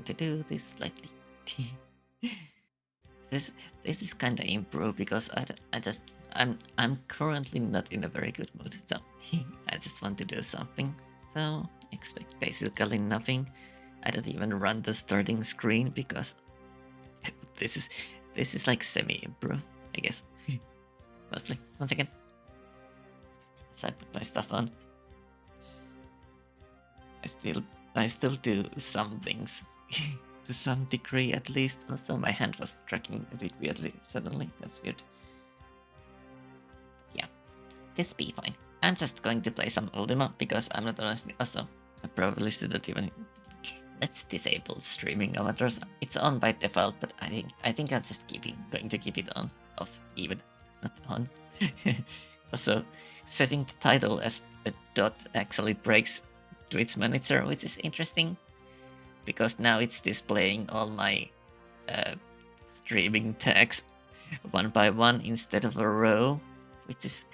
to do this slightly. this this is kind of improved because I'm currently not in a very good mood, so I just want to do something. So expect basically nothing. I don't even run the starting screen because this is like semi-improve, I guess. Mostly. 1 second. As I put my stuff on. I still do some things. To some degree at least. Also my hand was tracking a bit weirdly suddenly. That's weird. Yeah. This be fine. I'm just going to play some Ultima because I'm not honestly also I probably shouldn't even. Let's disable streaming avatars. It's on by default, but I think I'm just going to keep it on. Off even. Not on. Also, setting the title as a dot actually breaks Twitch Manager, which is interesting. Because now it's displaying all my streaming tags one by one instead of a row, which is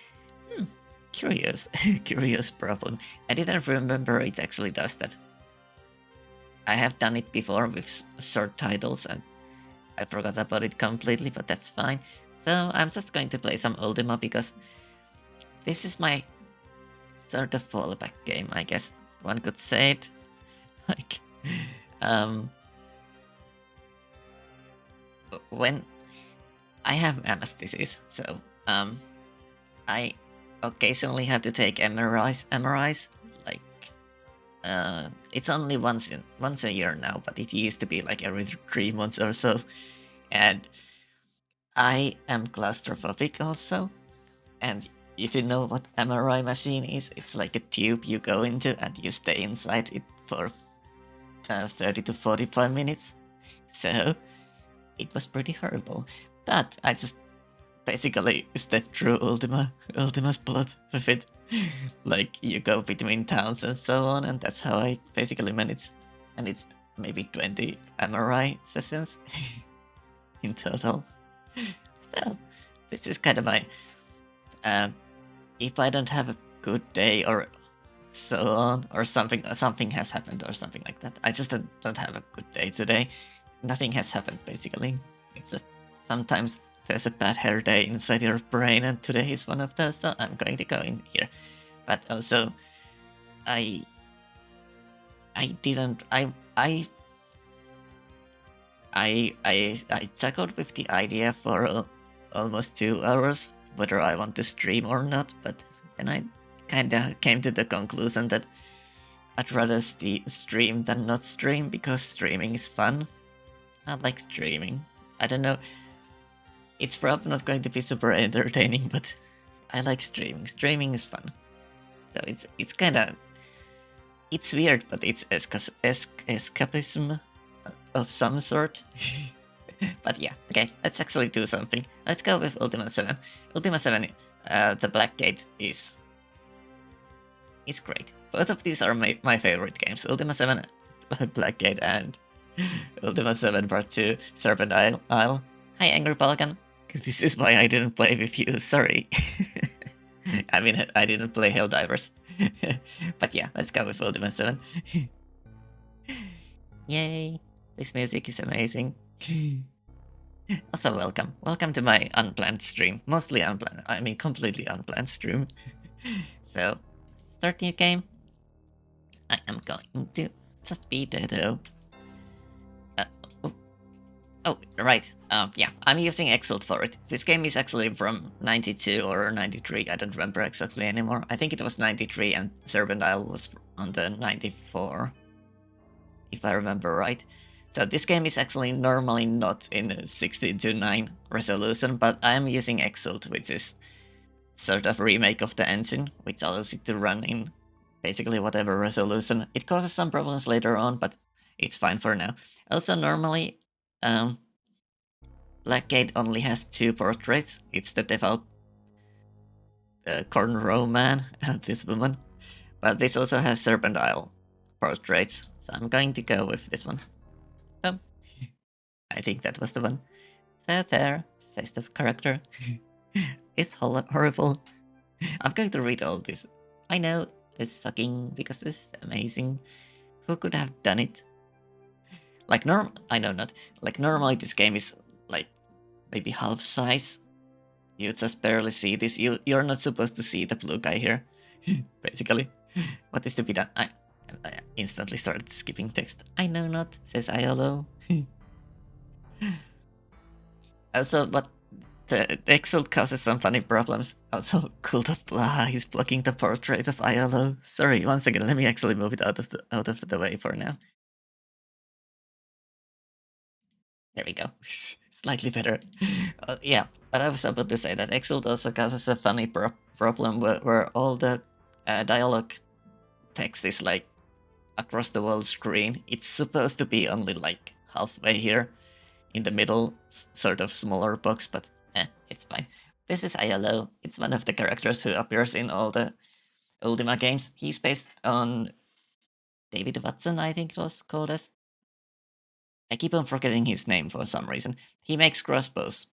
curious. Curious problem. I didn't remember it actually does that. I have done it before with short titles and I forgot about it completely, but that's fine. So I'm just going to play some Ultima because this is my sort of fallback game, I guess one could say it. Like, when I have MS disease, so I occasionally have to take MRIs. Like, it's only once a year now, but it used to be like every 3 months or so. And I am claustrophobic also. And if you know what MRI machine is, it's like a tube you go into and you stay inside it for 30 to 45 minutes. So it was pretty horrible. But I just basically stepped through Ultima's plot with it. Like, you go between towns and so on, and that's how I basically managed. And it's maybe 20 MRI sessions in total. So this is kind of my... if I don't have a good day or so on, or something has happened or something like that. I just don't have a good day today. Nothing has happened, basically. It's just sometimes there's a bad hair day inside your brain, and today is one of those, so I'm going to go in here. But also, I chuckled with the idea for almost 2 hours whether I want to stream or not, but then I kinda came to the conclusion that I'd rather stream than not stream because streaming is fun. I like streaming. I don't know. It's probably not going to be super entertaining, but I like streaming. Streaming is fun. So it's kinda... It's weird, but it's escapism of some sort. But yeah, okay, let's actually do something. Let's go with Ultima 7. Ultima 7, the Black Gate is great. Both of these are my favorite games. Ultima 7, Black Gate, and Ultima 7 Part 2, Serpent Isle. Hi, Angry Balkan. This is why I didn't play with you, sorry. I mean, I didn't play Helldivers. But yeah, let's go with Ultima 7. Yay, this music is amazing. Also, welcome. Welcome to my unplanned stream. Mostly unplanned. I mean, completely unplanned stream. So, start new game. I am going to just be there though. Oh, right. Yeah, I'm using Exult for it. This game is actually from 92 or 93. I don't remember exactly anymore. I think it was 93 and Serpent Isle was on the 94. If I remember right. So this game is actually normally not in 16:9 resolution, but I am using Exult, which is sort of remake of the engine, which allows it to run in basically whatever resolution. It causes some problems later on, but it's fine for now. Also, normally, Blackgate only has 2 portraits. It's the default cornrow man and this woman, but this also has Serpent Isle portraits, so I'm going to go with this one. Oh, I think that was the one. There, says the character. It's horrible. I'm going to read all this. I know it's sucking because this is amazing. Who could have done it? Like I know not. Like normally this game is like maybe half size. You just barely see this. You're not supposed to see the blue guy here. Basically. What is to be done? I instantly started skipping text. I know not, says ILO. Also, but the Exalt causes some funny problems. Also, Cult of Blah is blocking the portrait of ILO. Sorry, once again, let me actually move it out of the way for now. There we go. Slightly better. Yeah, but I was about to say that Exalt also causes a funny problem where all the dialogue text is like across the whole screen. It's supposed to be only like halfway here in the middle, sort of smaller box, but it's fine. This is ILO. It's one of the characters who appears in all the Ultima games. He's based on David Watson, I think it was called as. I keep on forgetting his name for some reason. He makes crossbows.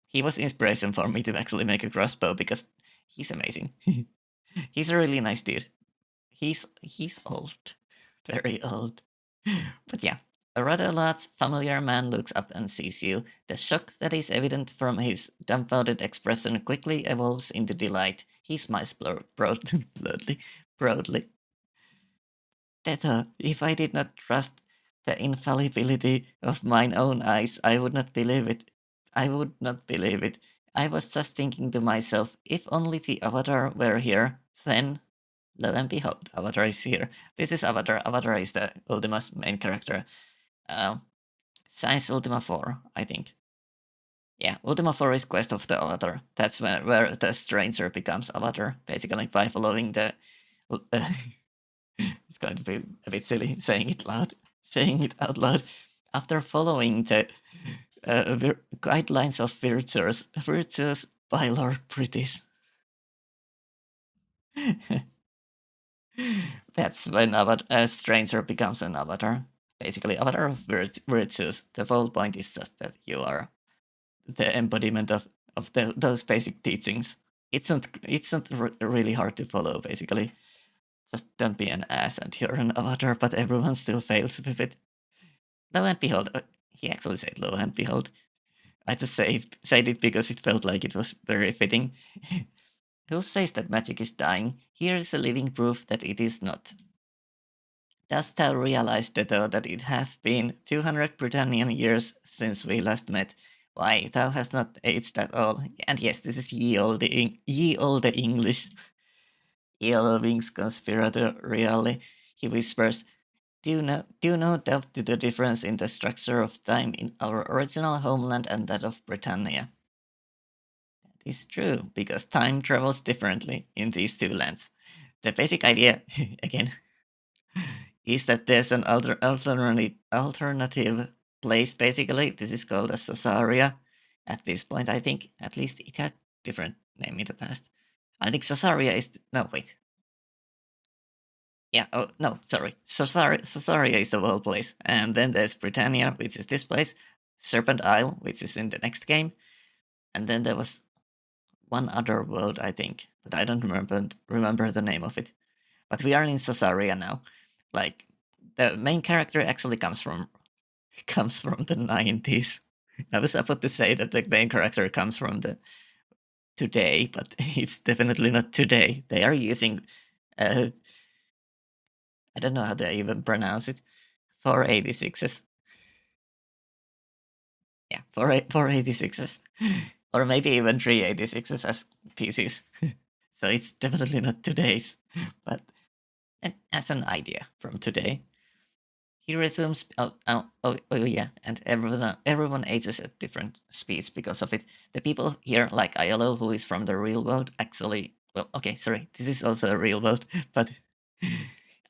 He was inspiration for me to actually make a crossbow because he's amazing. He's a really nice dude. He's old. Very old. But yeah, a rather large, familiar man looks up and sees you. The shock that is evident from his dumbfounded expression quickly evolves into delight. He smiles proudly. Tether, if I did not trust the infallibility of mine own eyes, I would not believe it. I would not believe it. I was just thinking to myself, if only the Avatar were here, then lo and behold, Avatar is here. This is Avatar. Avatar is the Ultima's main character. Uh, Since Ultima 4, I think. Yeah, Ultima 4 is Quest of the Avatar. That's where the stranger becomes Avatar, basically by following the. It's going to be a bit silly saying it out loud. After following the guidelines of virtues by Lord British. That's when a stranger becomes an avatar. Basically, avatar of virtues. The whole point is just that you are the embodiment of those basic teachings. It's not really hard to follow. Basically, just don't be an ass and you're an avatar, but everyone still fails with it. Lo and behold, he actually said lo and behold. I just said it because it felt like it was very fitting. Who says that magic is dying? Here is a living proof that it is not. Dost thou realize, Detto, that it hath been 200 Britannian years since we last met? Why, thou hast not aged at all. And yes, this is ye olde English. Yellow Wings conspirator, really, he whispers. Do no doubt to the difference in the structure of time in our original homeland and that of Britannia. That is true, because time travels differently in these two lands. The basic idea, again, is that there's an alternative place, basically. This is called a Sosaria. At this point, I think, at least it had different name in the past. I think Sosaria is... No, wait. Yeah, oh, no, sorry. Sosaria is the world place. And then there's Britannia, which is this place. Serpent Isle, which is in the next game. And then there was one other world, I think. But I don't remember the name of it. But we are in Sosaria now. Like, the main character actually comes from the 90s. I was about to say that the main character comes from the today, but it's definitely not today. They are using, I don't know how to even pronounce it, 486s. Yeah, 486s. Or maybe even 386s as PCs. So it's definitely not today's, but as an idea from today. He resumes. Oh, yeah, and everyone ages at different speeds because of it. The people here, like ILO, who is from the real world, actually. Well, okay, sorry, this is also a real world, but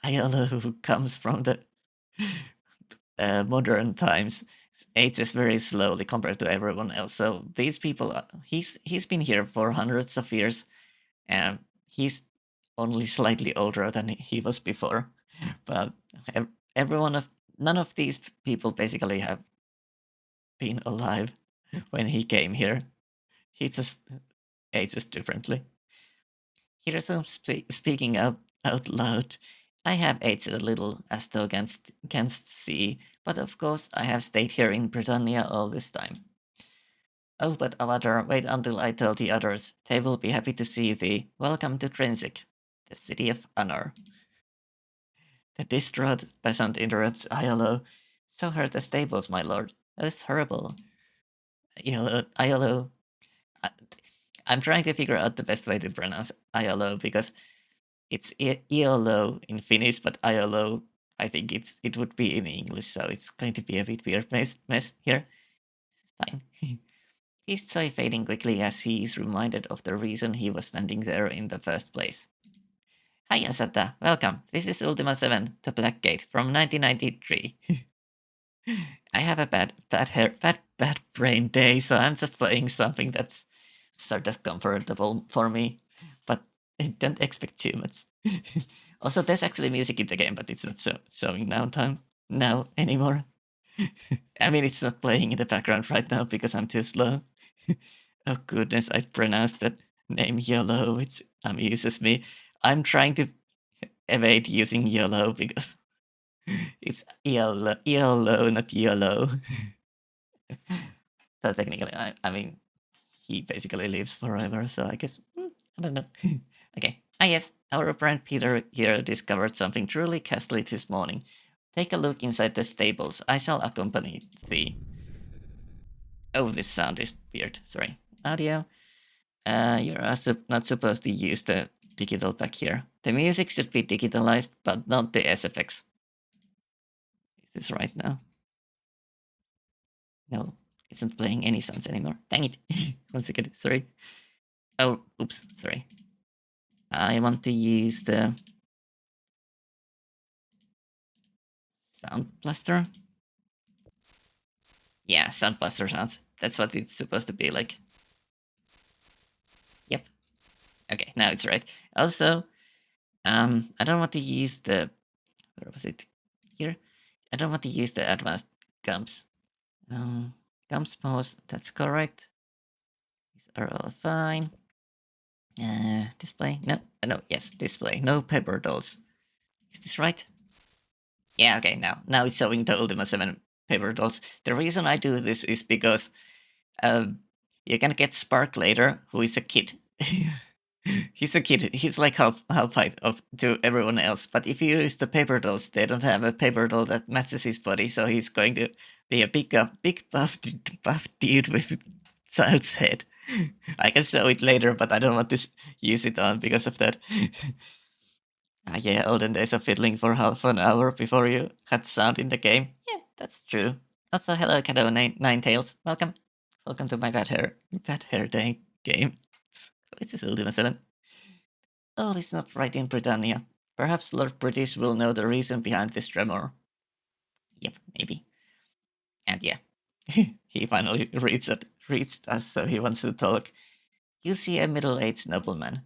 ILO, who comes from the modern times, ages very slowly compared to everyone else. So these people, he's been here for hundreds of years, and he's only slightly older than he was before, but everyone of none of these people basically have been alive when he came here. He just ages differently. He resumes speaking out loud. I have aged a little, as thou canst see, but of course I have stayed here in Britannia all this time. Oh, but Avatar, wait until I tell the others. They will be happy to see thee. Welcome to Trinsic, the city of honor. The distraught peasant interrupts Iolo. So hurt the stables, my lord. That is horrible. Iolo. I- I'm trying to figure out the best way to pronounce Iolo because it's Iolo in Finnish, but Iolo, I think it would be in English, so it's going to be a bit weird mess here. Fine. His joy fading quickly as he is reminded of the reason he was standing there in the first place. Hi, Asata. Welcome. This is Ultima 7, the Black Gate, from 1993. I have a bad brain day, so I'm just playing something that's sort of comfortable for me, but I don't expect too much. Also, there's actually music in the game, but it's not showing now anymore. I mean, it's not playing in the background right now because I'm too slow. Oh goodness, I pronounced that name yellow, which amuses me. I'm trying to evade using yellow because it's yellow, not yellow. So technically, I mean, he basically lives forever, so I guess, I don't know. Okay. Ah, yes, our friend Peter here discovered something truly ghastly this morning. Take a look inside the stables. I shall accompany thee. Oh, this sound is weird. Sorry. Audio. You're not supposed to use the digital back here. The music should be digitalized, but not the SFX. Is this right now? No, it's not playing any sounds anymore. Dang it. One second, sorry. Oh, oops, sorry. I want to use the Sound Blaster. Yeah, Sound Blaster sounds. That's what it's supposed to be like. Yep. Okay, now it's right. Also, I don't want to use the... Where was it? Here? I don't want to use the advanced gums. Gums pause, that's correct. These are all fine. Display? No, yes, display. No paper dolls. Is this right? Yeah, okay, now it's showing the Ultima 7 paper dolls. The reason I do this is because you can get Spark later, who is a kid. He's a kid. He's like half height of to everyone else. But if you use the paper dolls, they don't have a paper doll that matches his body, so he's going to be a big buff dude with child's head. I can show it later, but I don't want to use it on because of that. Yeah, olden days of fiddling for half an hour before you had sound in the game. Yeah, that's true. Also, hello, Cadeau Ninetales. Welcome to my bad hair day game. It's this Ultima 7. Oh, it's not right in Britannia. Perhaps Lord British will know the reason behind this tremor. Yep, maybe. And yeah, he finally reached us, so he wants to talk. You see a middle-aged nobleman.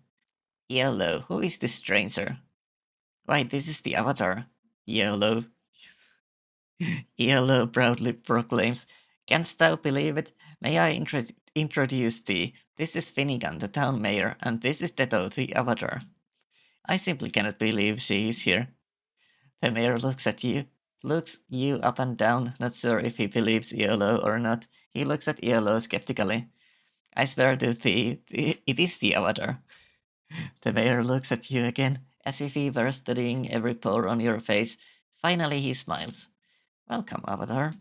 Yellow, who is this stranger? Why, this is the Avatar. Yellow. Yellow proudly proclaims, Canst thou believe it? May I introduce thee? This is Finnegan, the town mayor, and this is Deto, the Avatar. I simply cannot believe she is here. The mayor looks you up and down, not sure if he believes Yellow or not. He looks at Yellow skeptically. I swear to thee, it is the Avatar. The mayor looks at you again, as if he were studying every pore on your face. Finally, he smiles. Welcome, Avatar.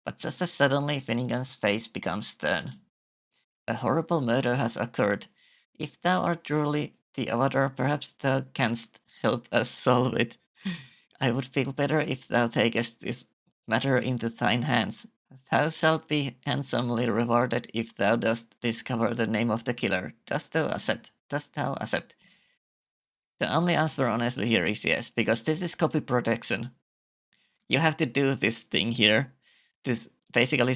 But just as suddenly, Finnegan's face becomes stern. A horrible murder has occurred. If thou art truly the Avatar, perhaps thou canst help us solve it. I would feel better if thou takest this matter into thine hands. Thou shalt be handsomely rewarded if thou dost discover the name of the killer. Dost thou accept? Dost thou accept? The only answer honestly here is yes, because this is copy protection. You have to do this thing here. This basically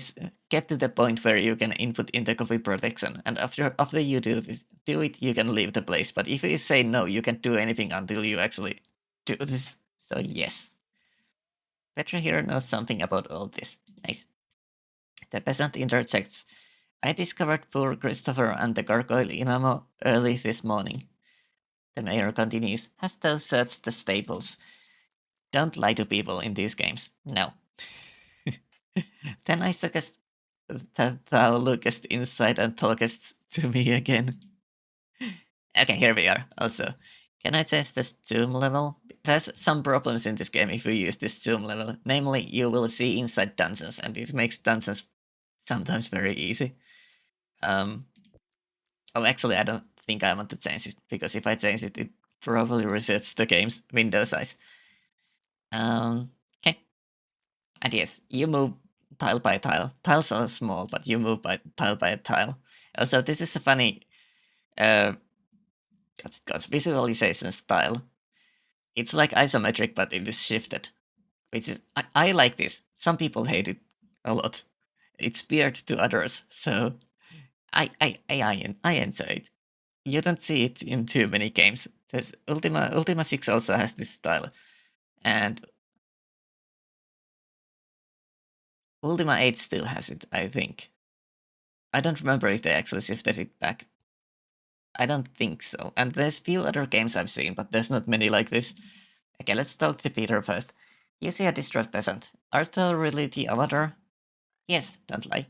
get to the point where you can input in the copy protection, and after you do it, you can leave the place. But if you say no, you can't do anything until you actually do this. So yes. Petra here knows something about all this. Nice. The peasant interjects. I discovered poor Christopher and the gargoyle Inamo early this morning. The mayor continues. Hast thou searched the stables? Don't lie to people in these games. No. Then I suggest that thou lookest inside and talkest to me again. Okay, here we are. Also, can I test the zoom level? There's some problems in this game if you use this zoom level. Namely, you will see inside dungeons, and it makes dungeons sometimes very easy. Oh, actually, I don't think I want to change it, because if I change it, it probably resets the game's window size. Okay. And yes, you move tile by tile. Tiles are small, but you move by tile. Also, this is a funny visualization style. It's like isometric, but it is shifted. Which is I like this. Some people hate it a lot. It's weird to others, so I enjoy it. You don't see it in too many games. There's Ultima 6 also has this style, and Ultima 8 still has it, I think. I don't remember if they actually shifted it back. I don't think so. And there's few other games I've seen, but there's not many like this. Okay, let's talk to Peter first. You see a distraught peasant. Art thou really the avatar? Yes, don't lie.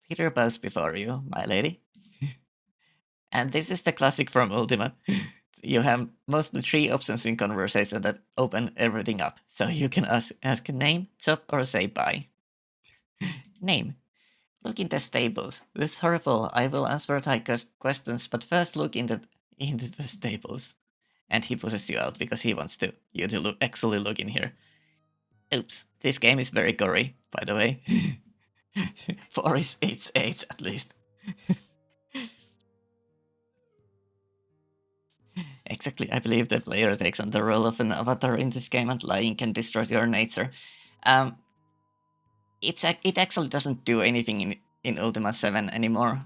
Peter bows before you, my lady. And this is the classic from Ultima. You have mostly 3 options in conversation that open everything up. So you can ask name, job, or say bye. Name. Look in the stables. This is horrible. I will answer thy questions, but first look into the stables. And he pushes you out because he wants you to actually look in here. Oops, this game is very gory, by the way. 4 is 8 at least. Exactly, I believe the player takes on the role of an avatar in this game, and lying can destroy your nature. It actually doesn't do anything in Ultima 7 anymore.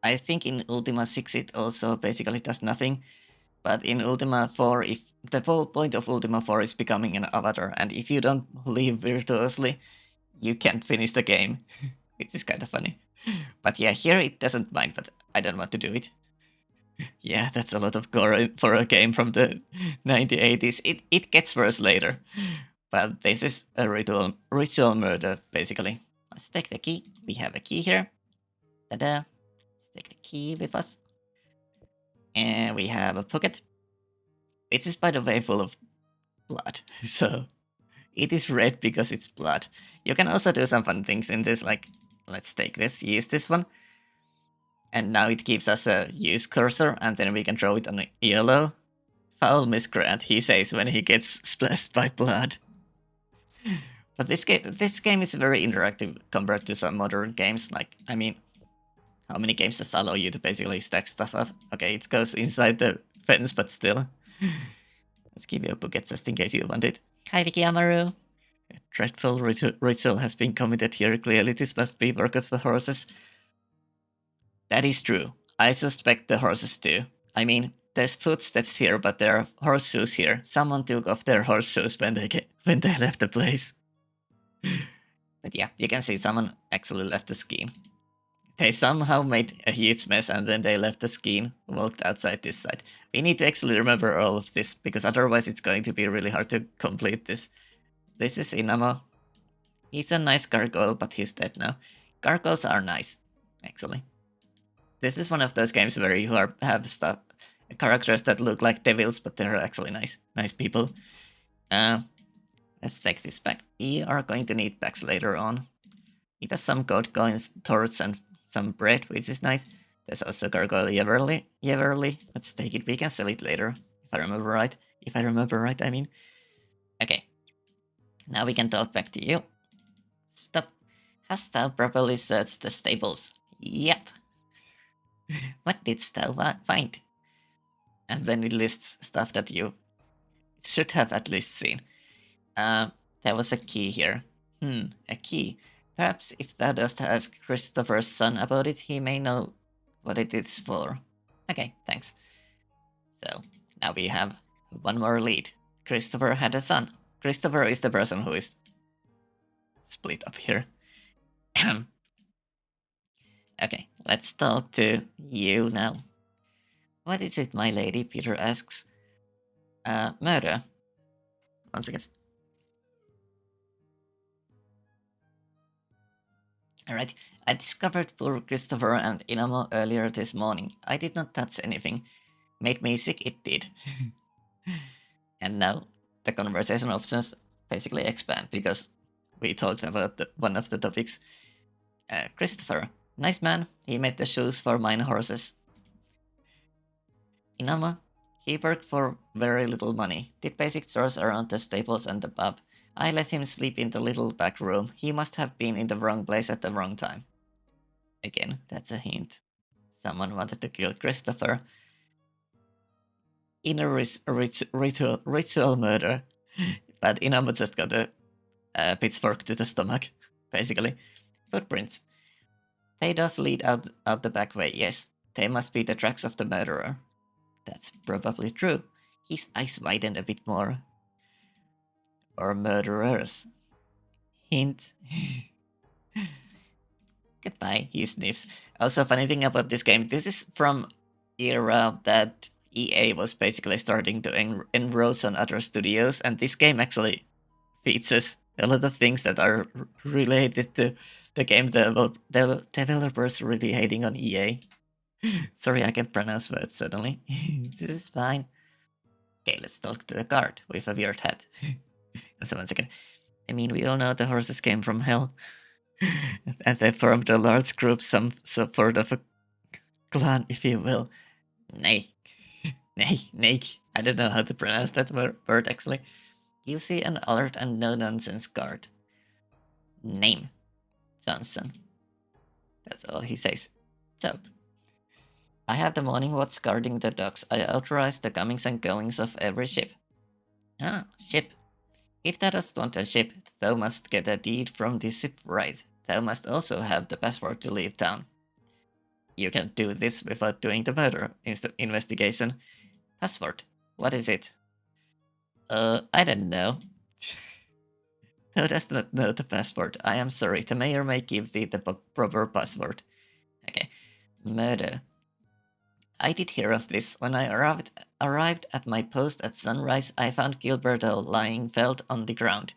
I think in Ultima 6 it also basically does nothing. But in Ultima 4, if the whole point of Ultima 4 is becoming an avatar, and if you don't live virtuously, you can't finish the game. Which is kind of funny. But yeah, here it doesn't mind, but I don't want to do it. Yeah, that's a lot of gore for a game from the 1980s. It gets worse later. But this is a ritual murder, basically. Let's take the key. We have a key here. Ta-da. Let's take the key with us. And we have a pocket. Which is, by the way, full of blood. So it is red because it's blood. You can also do some fun things in this, like, let's take this, use this one. And now it gives us a use cursor, and then we can draw it on a yellow. Foul miscreant, he says when he gets splashed by blood. But this game is very interactive compared to some modern games. Like, I mean, how many games just allow you to basically stack stuff up? Okay, it goes inside the fence, but still. Let's give you a bucket just in case you want it. Hi, Vicky Amaru. A dreadful ritual has been committed here. Clearly, this must be work of the horses. That is true. I suspect the horses too. I mean, there's footsteps here, but there are horseshoes here. Someone took off their horseshoes when they left the place. But yeah, you can see someone actually left the scheme. They somehow made a huge mess and then they left the scheme, walked outside this side. We need to actually remember all of this, because otherwise it's going to be really hard to complete this. This is Inamo. He's a nice gargoyle, but he's dead now. Gargoyles are nice, actually. This is one of those games where you have characters that look like devils, but they're actually nice people. Let's take this back. We are going to need packs later on. It has some gold coins, torch, and some bread, which is nice. There's also Gargoyle Yeverly. Let's take it. We can sell it later, if I remember right. I mean. Okay. Now we can talk back to you. Stop. Hast thou properly searched the stables? Yep. What didst thou find? And then it lists stuff that you should have at least seen. There was a key here. A key. Perhaps if thou dost ask Christopher's son about it, he may know what it is for. Okay, thanks. So, now we have one more lead. Christopher had a son. Christopher is the person who is split up here. Okay, let's talk to you now. What is it, my lady? Peter asks. Murder. Once again. Alright, I discovered poor Christopher and Inamo earlier this morning. I did not touch anything. Made me sick, it did. And now the conversation options basically expand because we talked about one of the topics. Christopher, nice man, he made the shoes for mine horses. Inama, he worked for very little money, did basic chores around the stables and the pub. I let him sleep in the little back room. He must have been in the wrong place at the wrong time. Again, that's a hint. Someone wanted to kill Christopher in a ritual murder. But Inama just got a pitchfork to the stomach, basically. Footprints. They doth lead out the back way, yes. They must be the tracks of the murderer. That's probably true. His eyes widened a bit more. Or murderers. Hint. Goodbye, he sniffs. Also, funny thing about this game, this is from era that EA was basically starting to enroach on other studios, and this game actually features a lot of things that are related to the game developers really hating on EA. Sorry, I can't pronounce words suddenly. This is fine. Okay, let's talk to the guard with a weird hat. So one second. I mean, we all know the horses came from hell. And they formed a large group, some sort of a clan, if you will. Nay. Nay. I don't know how to pronounce that word actually. You see an alert and no-nonsense guard. Name. Johnson. That's all he says. So, I have the morning watch guarding the docks. I authorize the comings and goings of every ship. Ah, ship. If thou dost want a ship, thou must get a deed from the shipwright. Thou must also have the password to leave town. You can't do this without doing the murder investigation. Password. What is it? I don't know. Thou dost not know the password. I am sorry. The mayor may give thee the proper password. Okay. Murder. I did hear of this. When I arrived at my post at sunrise, I found Gilberto lying felled on the ground.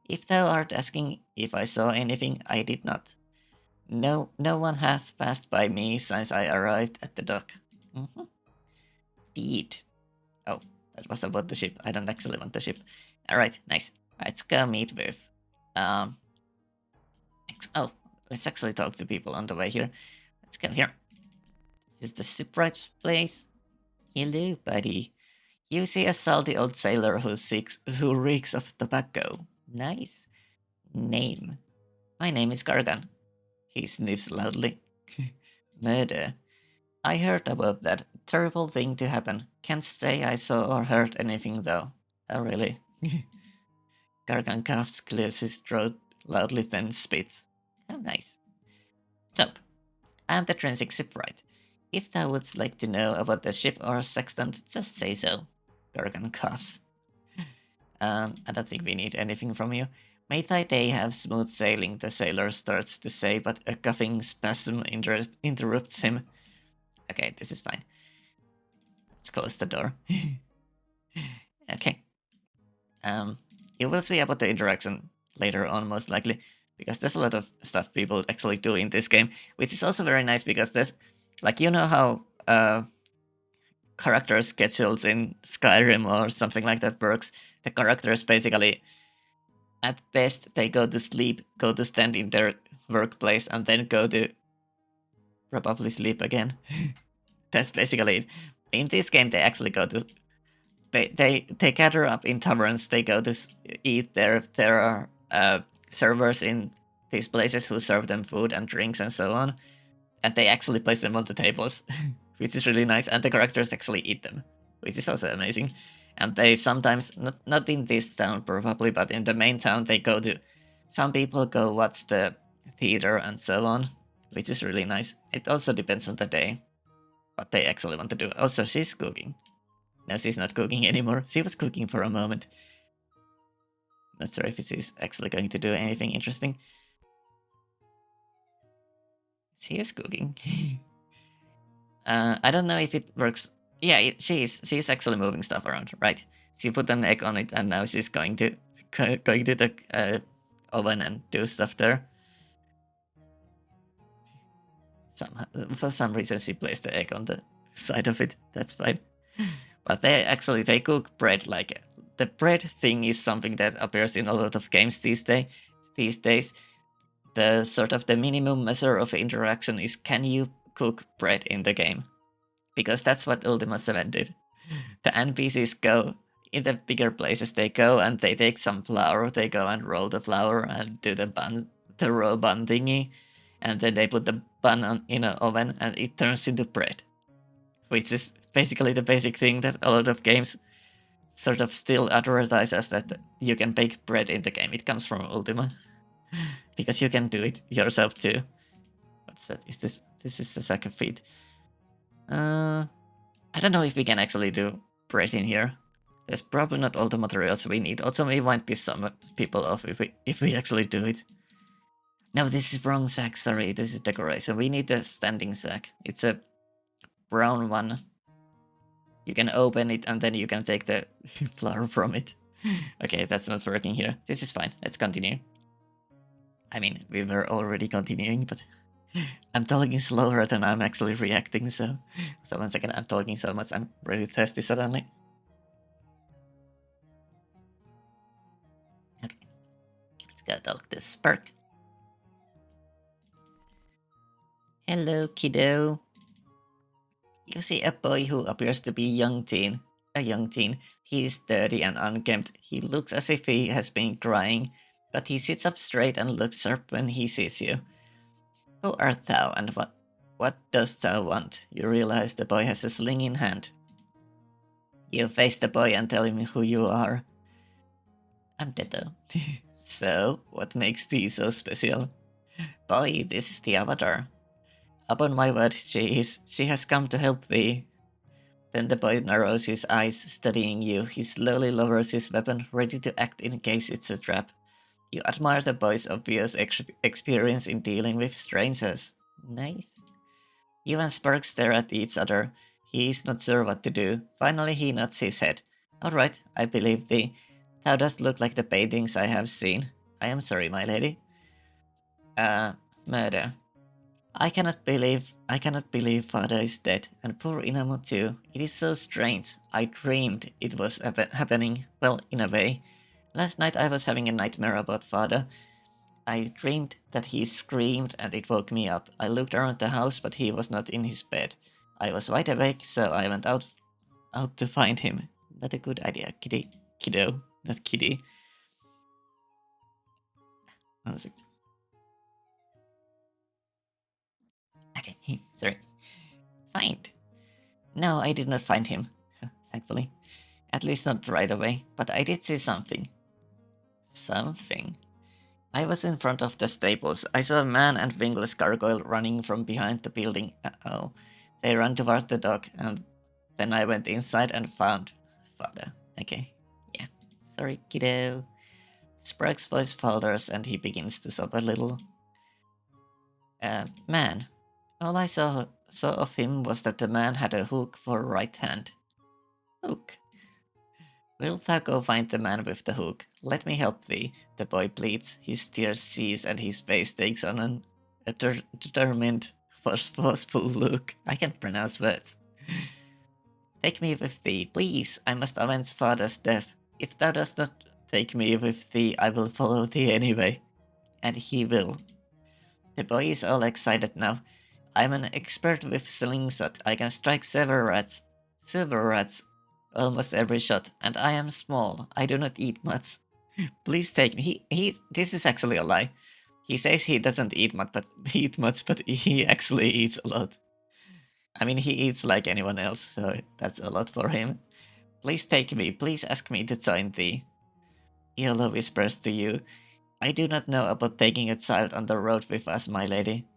If thou art asking if I saw anything, I did not. No one hath passed by me since I arrived at the dock. Deed. Oh, that was about the ship. I don't actually want the ship. Alright, nice. Let's go meet with... let's actually talk to people on the way here. Let's go here. This is the shipwright's place. Hello, buddy. You see a salty old sailor who reeks of tobacco. Nice. Name. My name is Gargan. He sniffs loudly. Murder. I heard about that. Terrible thing to happen. Can't say I saw or heard anything though. Oh really? Gargan coughs, clears his throat loudly, then spits. Oh nice. So, I am the transit shipwright. If thou wouldst like to know about the ship or sextant, just say so. Gargan coughs. I don't think we need anything from you. May thy day have smooth sailing, the sailor starts to say, but a coughing spasm interrupts him. Okay, this is fine. Let's close the door. Okay. You will see about the interaction later on, most likely, because there's a lot of stuff people actually do in this game, which is also very nice because there's, like, you know how character schedules in Skyrim or something like that works. The characters basically, at best, they go to sleep, go to stand in their workplace, and then go to probably sleep again. That's basically it. In this game, they actually go to... They gather up in taverns, they go to eat. There are servers in these places who serve them food and drinks and so on. And they actually place them on the tables, which is really nice. And the characters actually eat them, which is also amazing. And they sometimes, not in this town probably, but in the main town, they go to... Some people go watch the theater and so on, which is really nice. It also depends on the day, what they actually want to do. Also, she's cooking. No, she's not cooking anymore. She was cooking for a moment. Not sure if she's actually going to do anything interesting. She is cooking. I don't know if it works Yeah, she's actually moving stuff around, right? She put an egg on it, and now she's going to going to the oven and do stuff there. Somehow, for some reason, she placed the egg on the side of it. That's fine. But they cook bread. Like the bread thing is something that appears in a lot of games These days, the sort of the minimum measure of interaction is, can you cook bread in the game? Because that's what Ultima 7 did. The NPCs go in the bigger places. They go and they take some flour. They go and roll the flour and do the roll bun thingy, and then they put the bun in an oven, and it turns into bread, which is basically the basic thing that a lot of games sort of still advertise as that you can bake bread in the game. It comes from Ultima because you can do it yourself too. What's that? Is this? This is the sack of feet. I don't know if we can actually do bread in here. There's probably not all the materials we need. Also, we might piss some people off if we actually do it. No, this is wrong sack. Sorry, this is decoration. We need the standing sack. It's a brown one. You can open it and then you can take the flour from it. Okay, that's not working here. This is fine. Let's continue. I mean, we were already continuing, but I'm talking slower than I'm actually reacting, so 1 second, I'm talking so much, I'm really thirsty suddenly. Okay, let's go talk to Spark. Hello, kiddo. You see a boy who appears to be a young teen. He is dirty and unkempt. He looks as if he has been crying, but he sits up straight and looks sharp when he sees you. Who art thou, and what dost thou want? You realize the boy has a sling in hand. You face the boy and tell him who you are. I'm Detto. So, what makes thee so special? Boy, this is the Avatar. Upon my word, she is. She has come to help thee. Then the boy narrows his eyes, studying you. He slowly lowers his weapon, ready to act in case it's a trap. You admire the boy's obvious experience in dealing with strangers. Nice. You and Spark stare at each other. He is not sure what to do. Finally, he nods his head. Alright, I believe thee. Thou dost look like the paintings I have seen. I am sorry, my lady. Murder. I cannot believe father is dead, and poor Inamo too. It is so strange. I dreamed it was happening, well, in a way. Last night I was having a nightmare about father. I dreamed that he screamed and it woke me up. I looked around the house, but he was not in his bed. I was wide awake, so I went out to find him. Not a good idea, kiddo, not kitty. 1 second. Okay, sorry. Find. No, I did not find him, thankfully. At least not right away, but I did see something. Something? I was in front of the stables. I saw a man and wingless gargoyle running from behind the building. Uh-oh. They ran towards the dock, and then I went inside and found father. Okay, yeah. Sorry, kiddo. Sprague's voice falters and he begins to sob a little. Man. All I saw of him was that the man had a hook for a right hand. Hook? Wilt thou go find the man with the hook? Let me help thee, the boy pleads. His tears cease and his face takes on a determined, forceful look. I can't pronounce words. Take me with thee, please. I must avenge father's death. If thou dost not take me with thee, I will follow thee anyway. And he will. The boy is all excited now. I'm an expert with slingshot. I can strike silver rats, almost every shot, and I am small. I do not eat much. Please take me. This is actually a lie. He says he doesn't eat much, but he actually eats a lot. I mean, he eats like anyone else, so that's a lot for him. Please take me. Please ask me to join thee. Yellow whispers to you. I do not know about taking a child on the road with us, my lady.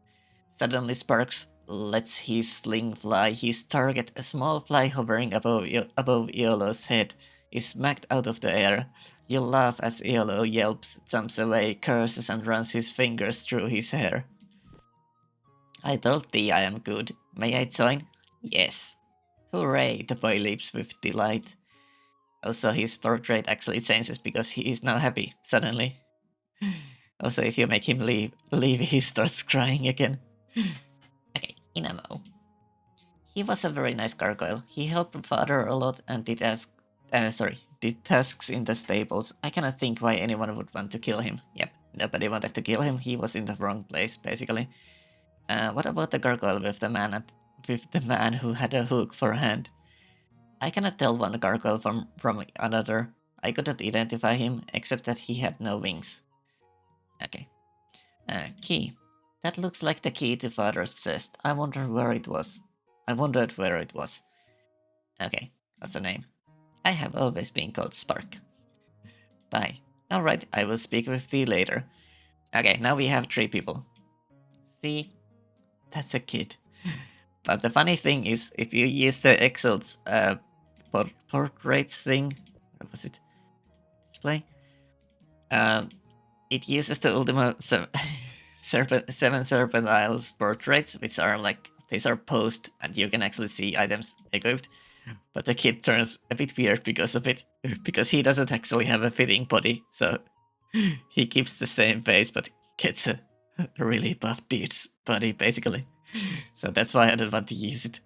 Suddenly Sparks lets his sling fly. His target, a small fly hovering above Iolo's head, is smacked out of the air. You laugh as Iolo yelps, jumps away, curses and runs his fingers through his hair. I told thee I am good. May I join? Yes. Hooray, the boy leaps with delight. Also, his portrait actually changes because he is now happy, suddenly. Also, if you make him leave, he starts crying again. Okay, Inamo. He was a very nice gargoyle. He helped father a lot and did tasks in the stables. I cannot think why anyone would want to kill him. Yep, nobody wanted to kill him. He was in the wrong place, basically. What about the gargoyle with the man who had a hook for a hand? I cannot tell one gargoyle from another. I couldn't identify him, except that he had no wings. Okay. Key. That looks like the key to father's chest. I wondered where it was. Okay, what's the name? I have always been called Spark. Bye. Alright, I will speak with thee later. Okay, now we have 3 people. See? That's a kid. But the funny thing is, if you use the Exalt's portraits thing, what was it? Display? It uses the Ultima 7 Serpent Isles portraits, which are like, these are posed, and you can actually see items equipped. But the kid turns a bit weird because of it, because he doesn't actually have a fitting body, so he keeps the same face, but gets a really buff dude's body, basically. So that's why I don't want to use it.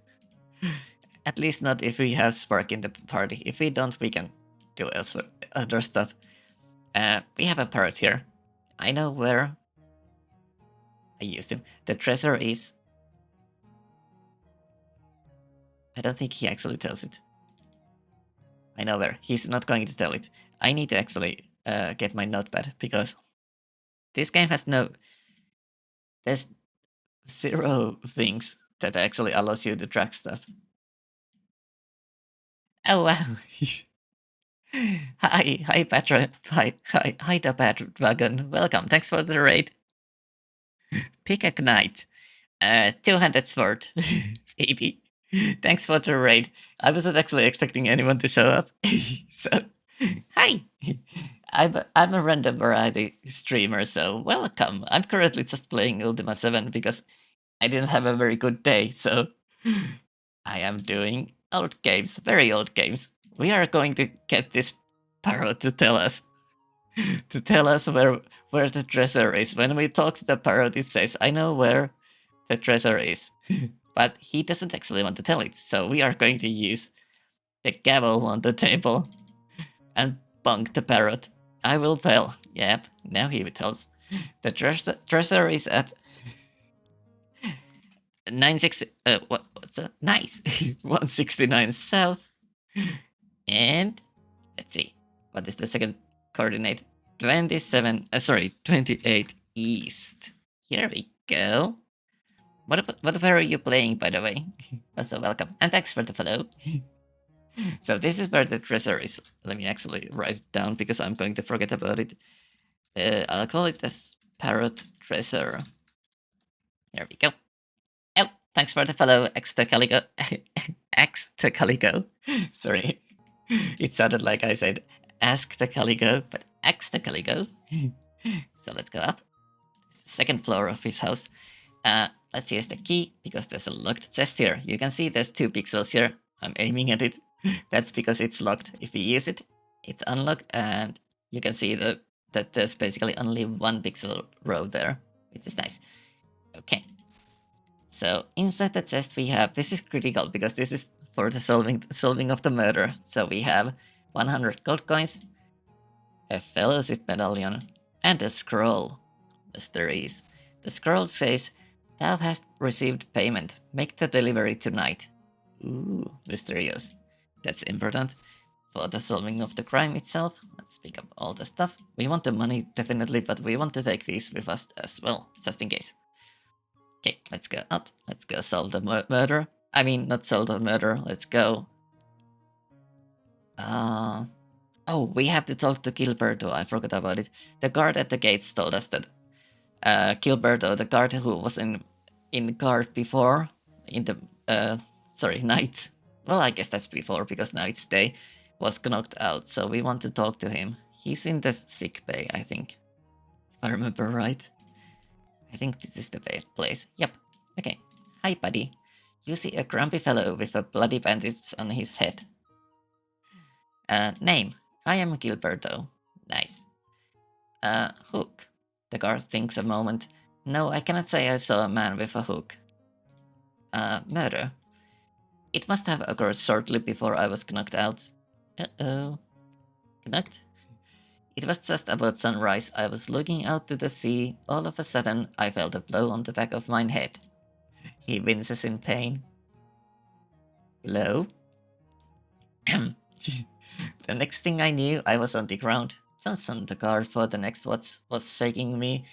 At least not if we have Spark in the party. If we don't, we can do other stuff. We have a parrot here. I know where I used him. The treasure is... I don't think he actually tells it. I know where. He's not going to tell it. I need to actually get my notepad, because this game has there's 0 things that actually allows you to track stuff. Oh wow. Hi Patra, hi the Pat Dragon. Welcome. Thanks for the raid. Pick a knight. 200 sword. Baby. Thanks for the raid. I wasn't actually expecting anyone to show up. So, hi. I'm a random variety streamer, so welcome. I'm currently just playing Ultima 7 because I didn't have a very good day, so I am doing old games, very old games. We are going to get this parrot to tell us where the treasure is. When we talk to the parrot, it says, I know where the treasure is. But he doesn't actually want to tell it, so we are going to use the gavel on the table and bunk the parrot. I will tell. Yep, now he tells. The treasure is at 960. What's that? Nice. 169 south. And let's see. What is the second coordinate? 28 east. Here we go. What where are you playing, by the way? Also welcome. And thanks for the follow. So this is where the treasure is. Let me actually write it down because I'm going to forget about it. I'll call it as parrot treasure. Here we go. Oh, thanks for the follow, X to Calico. X to Calico. Sorry. It sounded like I said ask the Calico, but X to Calico. So let's go up. It's the second floor of his house. Let's use the key because there's a locked chest here. You can see there's 2 pixels here. I'm aiming at it. That's because it's locked. If we use it, it's unlocked, and you can see that there's basically only 1 pixel row there, which is nice. Okay. So inside the chest we have, this is critical because this is for the solving of the murder. So we have 100 gold coins, a fellowship medallion, and a scroll. Mysteries. The scroll says, thou hast received payment. Make the delivery tonight. Ooh, mysterious. That's important for the solving of the crime itself. Let's pick up all the stuff. We want the money, definitely, but we want to take these with us as well, just in case. Okay, let's go out. Let's go solve the murder. I mean, not solve the murder. Let's go. Oh, we have to talk to Gilberto. I forgot about it. The guard at the gates told us that Gilberto, the guard who was in guard before, in the night. Well, I guess that's before because now it's day. Was knocked out, so we want to talk to him. He's in the sick bay, I think, if I remember right. I think this is the place. Yep. Okay. Hi, buddy. You see a grumpy fellow with a bloody bandage on his head. Name. I am Gilberto. Nice. Hook. The guard thinks a moment. No, I cannot say I saw a man with a hook. Murder. It must have occurred shortly before I was knocked out. Uh-oh. Knocked? It was just about sunrise. I was looking out to the sea. All of a sudden, I felt a blow on the back of my head. He winces in pain. Blow? The next thing I knew, I was on the ground. Johnson, the guard for the next watch, was shaking me.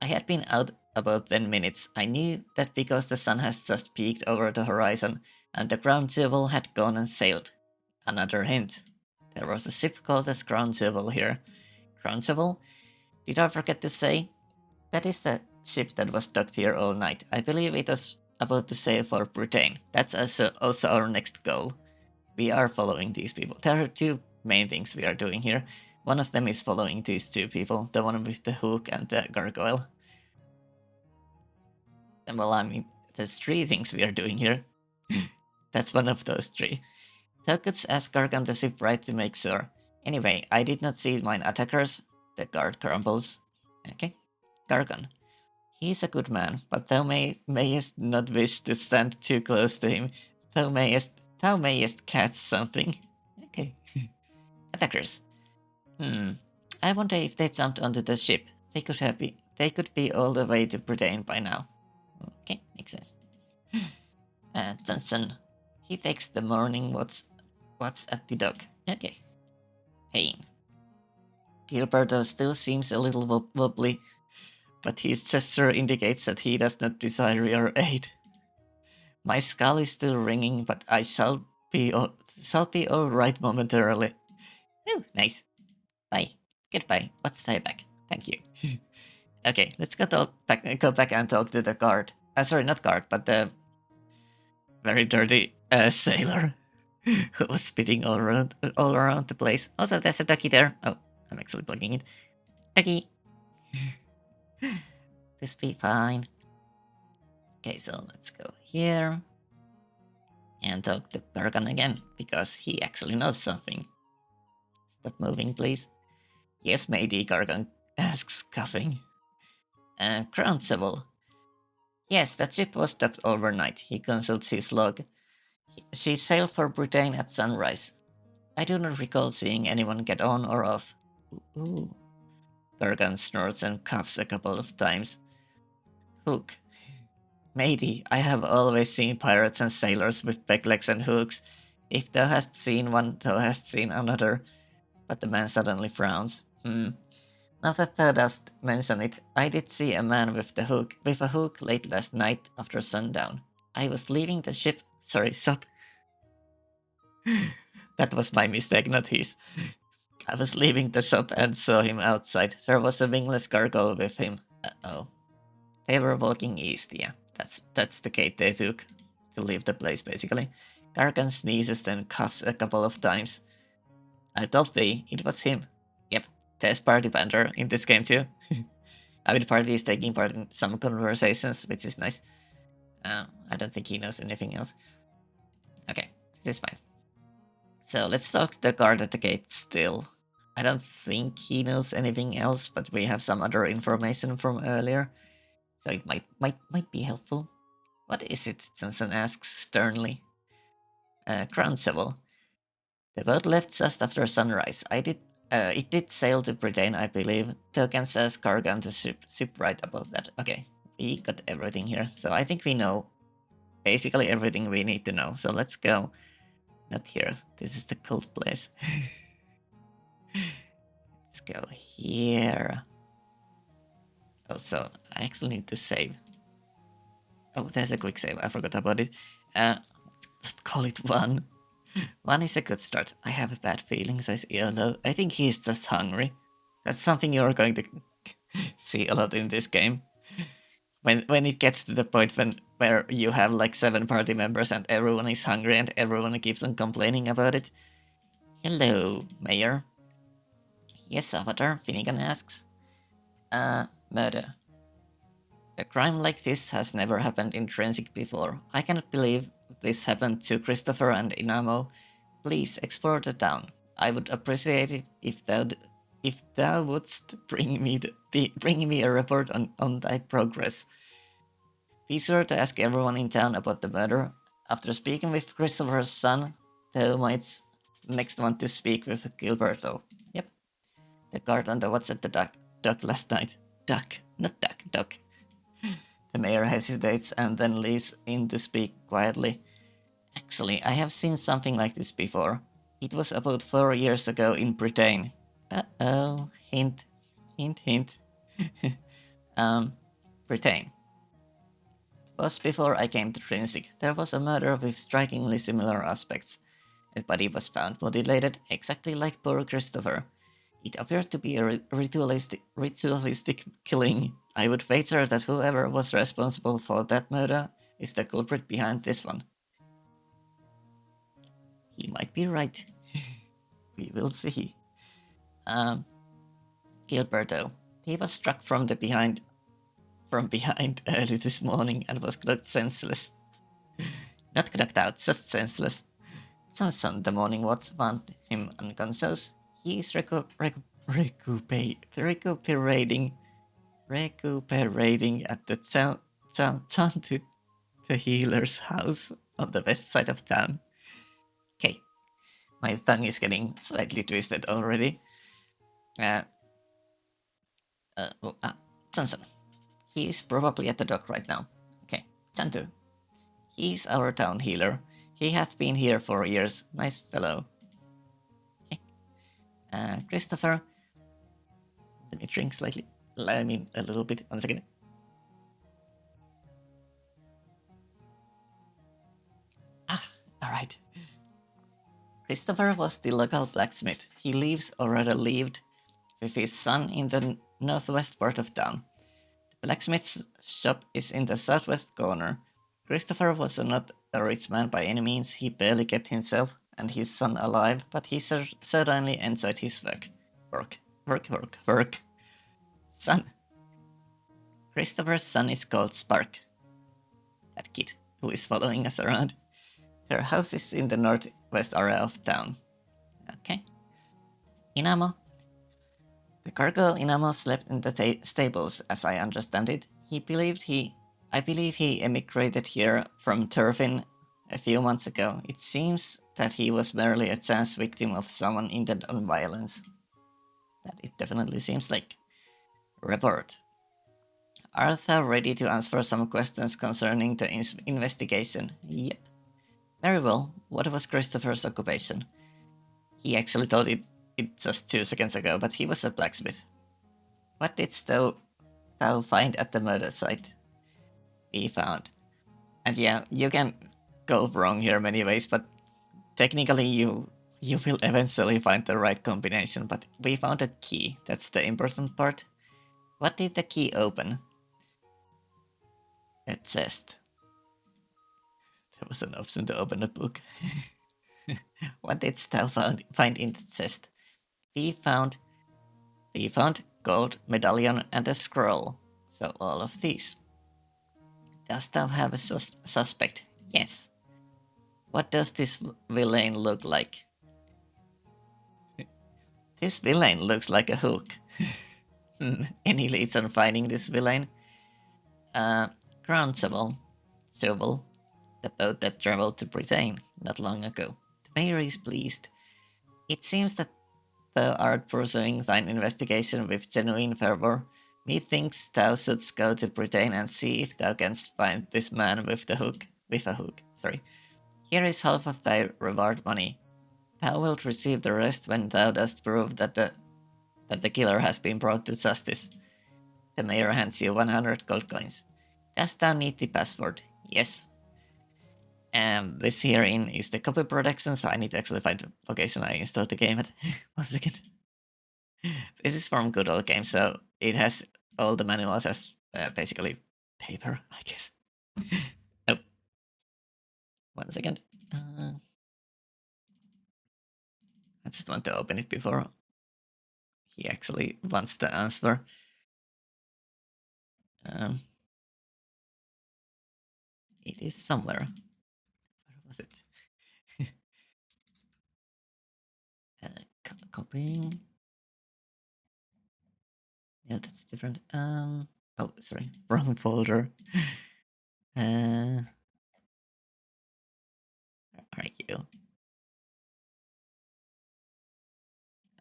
I had been out about 10 minutes. I knew that because the sun has just peaked over the horizon, and the Crown Jewel had gone and sailed. Another hint. There was a ship called the Crown Jewel here. Crown Jewel? Did I forget to say? That is the ship that was docked here all night. I believe it was about to sail for Britain. That's also our next goal. We are following these people. There are two main things we are doing here. One of them is following these two people, the one with the hook and the gargoyle. And well, I mean, there's three things we are doing here. That's one of those three. Tokuts asked Gargan the ship right to make sure. Anyway, I did not see mine attackers. The guard grumbles. Okay. Gargan. He is a good man, but thou mayest not wish to stand too close to him. Thou mayest catch something. Okay. Attackers. I wonder if they jumped onto the ship. They could be all the way to Britain by now. Okay, makes sense. Johnson. He takes the morning watch at the dock. Okay. Pain. Gilberto still seems a little wobbly, but his gesture indicates that he does not desire your aid. My skull is still ringing, but I shall be all right momentarily. Oh, nice. Bye. Goodbye. What's thy back? Thank you. Okay, let's go back and talk to the guard. Sorry, not guard, but the very dirty sailor who was spitting all around the place. Also, there's a ducky there. Oh, I'm actually plugging it. Ducky. This be fine. Okay, so let's go here and talk to Gargan again, because he actually knows something. Stop moving, please. Yes, matey, Gargan asks, coughing. Crown Civil. Yes, that ship was docked overnight. He consults his log. She sailed for Britain at sunrise. I do not recall seeing anyone get on or off. Ooh. Gargan snorts and coughs a couple of times. Hook. Matey, I have always seen pirates and sailors with peg legs and hooks. If thou hast seen one, thou hast seen another. But the man suddenly frowns. Now that thou dost mention it, I did see a man with a hook late last night after sundown. I was leaving the ship. Sorry, sup. That was my mistake, not his. I was leaving the shop and saw him outside. There was a wingless gargoyle with him. Uh-oh. They were walking east, yeah. That's the gate they took to leave the place, basically. Gargan sneezes, then coughs a couple of times. I told thee, it was him. Yep, there's Party Banter in this game too. I mean, Party is taking part in some conversations, which is nice. I don't think he knows anything else. Okay, this is fine. So let's talk to the guard at the gate still. I don't think he knows anything else, but we have some other information from earlier. So it might be helpful. What is it? Johnson asks sternly. Crown Civil. The boat left just after sunrise. It did sail to Britain, I believe. Tokens says Gargan the ship right about that. Okay, we got everything here. So I think we know basically everything we need to know. So let's go. Not here. This is the cult place. Let's go here. Oh, so I actually need to save. Oh, there's a quick save. I forgot about it. Let's just call it 1. 1 is a good start. I have bad feelings, says Yellow. I think he's just hungry. That's something you're going to see a lot in this game. When it gets to the point where you have like 7 party members and everyone is hungry and everyone keeps on complaining about it. Hello, Mayor. Yes, Avatar, Finnegan asks. Murder. A crime like this has never happened in Transic before. I cannot believe this happened to Christopher and Inamo. Please explore the town. I would appreciate it if thou wouldst bring me a report on thy progress. Be sure to ask everyone in town about the murder. After speaking with Christopher's son, thou might next want to speak with Gilberto. Yep, the guard on the watch at the duck last night. Duck, not duck. The mayor hesitates and then leads in to speak quietly. Actually, I have seen something like this before. It was about 4 years ago in Britain. Uh-oh, hint, hint, hint. Britain. It was before I came to Trinsic. There was a murder with strikingly similar aspects. A body was found mutilated, exactly like poor Christopher. It appeared to be a ritualistic killing. I would wager that whoever was responsible for that murder is the culprit behind this one. He might be right. We will see. Gilberto. He was struck from behind early this morning and was knocked senseless. Not knocked out, just senseless. Johnson, the morning watch, found him unconscious. He is recuperating at the Chantu the healer's house on the west side of town. Okay, my tongue is getting slightly twisted already. Johnson. He is probably at the dock right now. Okay, Chantu. He's our town healer. He hath been here for years. Nice fellow. Okay. Christopher. Let me drink slightly. I mean, a little bit. 1 second. Alright. Christopher was the local blacksmith. He lives or rather lived with his son in the northwest part of town. The blacksmith's shop is in the southwest corner. Christopher was not a rich man by any means. He barely kept himself and his son alive, but he certainly enjoyed his work. Work. Son. Christopher's son is called Spark. That kid who is following us around. Their house is in the northwest area of town. Okay. Inamo. The cargo Inamo slept in the stables, as I understand it. I believe he emigrated here from Turfin a few months ago. It seems that he was merely a chance victim of someone intent on violence. That it definitely seems like. Report. Are thou ready to answer some questions concerning the investigation? Yep. Very well. What was Christopher's occupation? He actually told it just 2 seconds ago, but he was a blacksmith. What didst thou find at the murder site? We found. And yeah, you can go wrong here many ways, but technically you will eventually find the right combination, but we found a key. That's the important part. What did the key open? A chest. There was an option to open a book. What didst thou find in the chest? We found gold medallion and a scroll. So all of these. Dost thou have a suspect? Yes. What does this villain look like? This villain looks like a hook. Any leads on finding this villain? Ground shovel. The boat that traveled to Britain not long ago. The mayor is pleased. It seems that thou art pursuing thine investigation with genuine fervor. Methinks thou shouldst go to Britain and see if thou canst find this man with a hook. Sorry. Here is half of thy reward money. Thou wilt receive the rest when thou dost prove that the killer has been brought to justice. The mayor hands you 100 gold coins. Dost thou need the password? Yes. And this herein is the copy protection, so I need to actually find the location I installed the game at. 1 second. This is from Good Old Games, so it has all the manuals as basically paper, I guess. Oh. 1 second. I just want to open it before he actually wants the answer. It is somewhere. Where was it? Copying. Yeah, that's different. Oh, sorry, wrong folder. Where are you?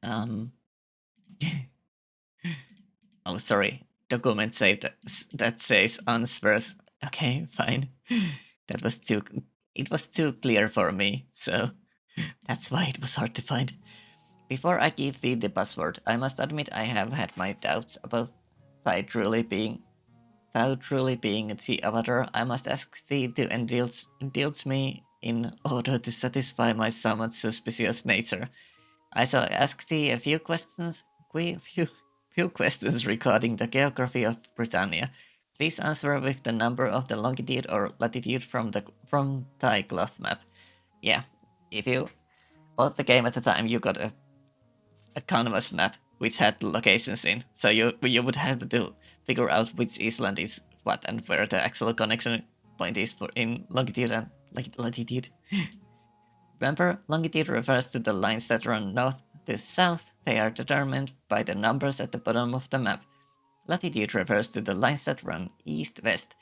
Um. Oh, sorry. Document saved that says answers. Okay, fine. That was too. It was too clear for me, so that's why it was hard to find. Before I give thee the password, I must admit I have had my doubts about thou truly being the avatar. I must ask thee to indulge me in order to satisfy my somewhat suspicious nature. I shall ask thee a few questions, few questions regarding the geography of Britannia. Please answer with the number of the longitude or latitude from thy cloth map. Yeah, if you bought the game at the time, you got a canvas map which had locations in, so you would have to figure out which island is what and where the actual connection point is for in longitude and latitude. Remember, longitude refers to the lines that run north to south. They are determined by the numbers at the bottom of the map. Latitude refers to the lines that run east-west.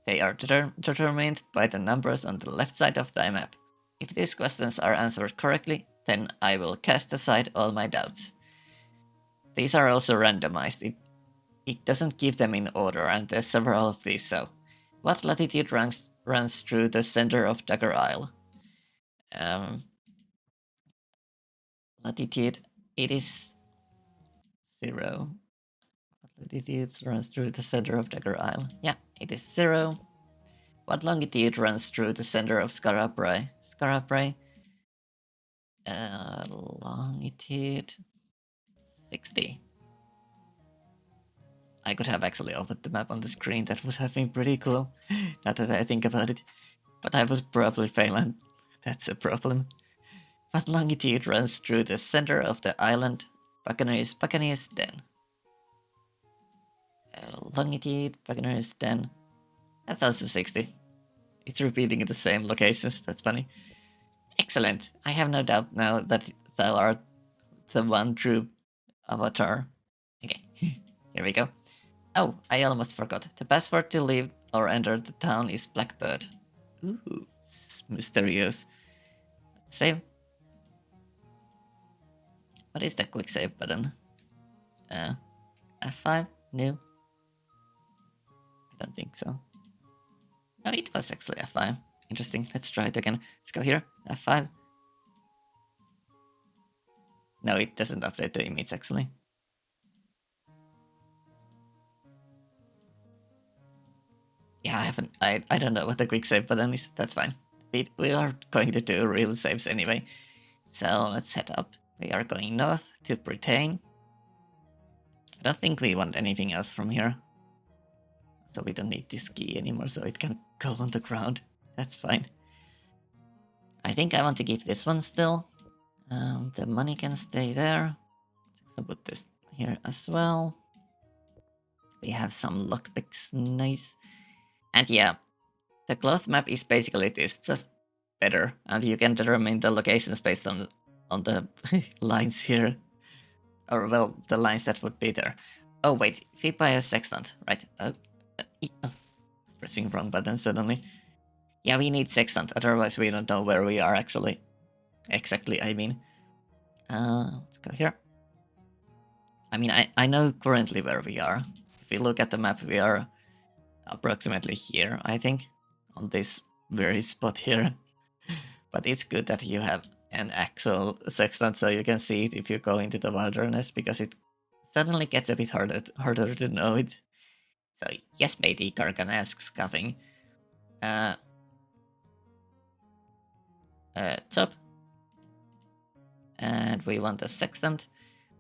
They are determined by the numbers on the left side of the map. If these questions are answered correctly, then I will cast aside all my doubts. These are also randomized. It doesn't give them in order, and there's several of these, so. What latitude runs through the center of Dagger Isle? Latitude, it is 0. What latitude runs through the center of Dagger Isle? Yeah, it is 0. What longitude runs through the center of Skara Brae? Skara Brae? Longitude 60. I could have actually opened the map on the screen. That would have been pretty cool, now that I think about it. But I would probably fail, and that's a problem. What longitude runs through the center of the island? Buccaneers Den. Longitude, Buccaneers Den. That's also 60. It's repeating the same locations. That's funny. Excellent. I have no doubt now that thou art the one true avatar. Okay, here we go. Oh, I almost forgot. The password to leave or enter the town is Blackbird. Ooh, mysterious. Let's save. What is the quick save button? F5? No. I don't think so. No, it was actually F5. Interesting. Let's try it again. Let's go here. F5. No, it doesn't update the image actually. Yeah, I haven't. I don't know what the quick save button is. That's fine. We are going to do real saves anyway. So let's head up. We are going north to Britain. I don't think we want anything else from here. So we don't need this key anymore, so it can go on the ground. That's fine. I think I want to keep this one still. The money can stay there. So put this here as well. We have some lockpicks, nice. And yeah, the cloth map is basically this, just better. And you can determine the locations based on the lines here. Or well, the lines that would be there. Oh wait, if we buy a sextant, right? Pressing wrong button suddenly. Yeah, we need sextant, otherwise we don't know where we are actually. Exactly, I mean. Let's go here. I mean, I know currently where we are. If we look at the map, we are approximately here, I think. On this very spot here. But it's good that you have an actual sextant so you can see it if you go into the wilderness, because it suddenly gets a bit harder to know it. So yes, matey, Karkan asks, coughing. Top. And we want a sextant.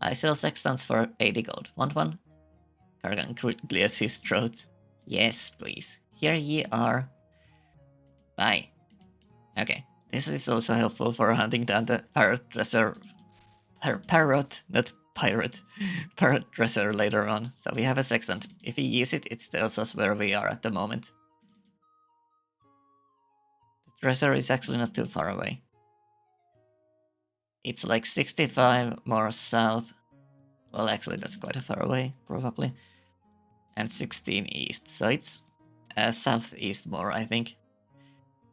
I sell sextants for 80 gold. Want one? Kargan clears his throat. Yes, please. Here ye are. Bye. Okay. This is also helpful for hunting down the parrot dresser. Parrot, not pirate. Parrot dresser later on. So we have a sextant. If we use it, it tells us where we are at the moment. treasure is actually not too far away. It's like 65 more south. Well, actually, that's quite a far away, probably. And 16 east, so it's southeast more, I think.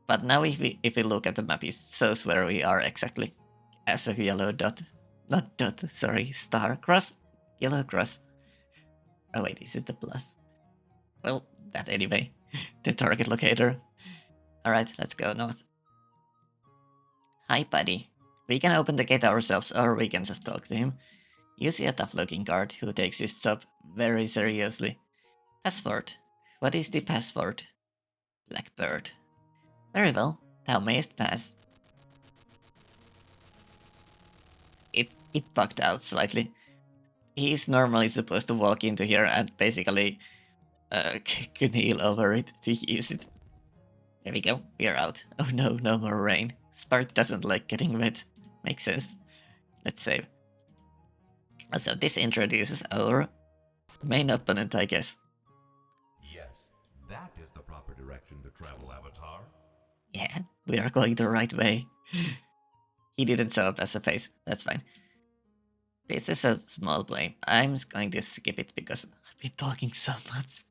But now if we look at the map, it shows where we are exactly as a yellow dot. Not dot, sorry, star. Cross? Yellow cross. Oh wait, is it the plus? Well, that anyway. The target locator. Alright, let's go north. Hi, buddy. We can open the gate ourselves, or we can just talk to him. You see a tough-looking guard who takes his job very seriously. Password. What is the password? Blackbird. Very well, thou mayest pass. It bugged out slightly. He's normally supposed to walk into here and basically kneel over it to use it. There we go, we're out. Oh no, no more rain. Spark doesn't like getting wet. Makes sense. Let's save. Also, this introduces our main opponent, I guess. Yes, that is the proper direction to travel, Avatar. Yeah, we are going the right way. He didn't show up as a face, that's fine. This is a small play. I'm just going to skip it because I've been talking so much.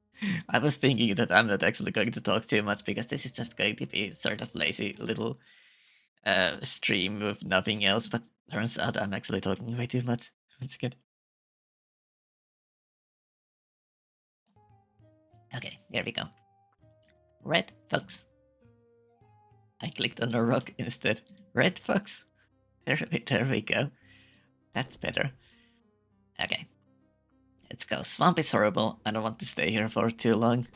I was thinking that I'm not actually going to talk too much because this is just going to be sort of lazy little stream with nothing else, but turns out I'm actually talking way too much. That's good. Okay, here we go. Red fox. I clicked on a rock instead. Red fox. There we go. That's better. Okay. Let's go. Swamp is horrible. I don't want to stay here for too long.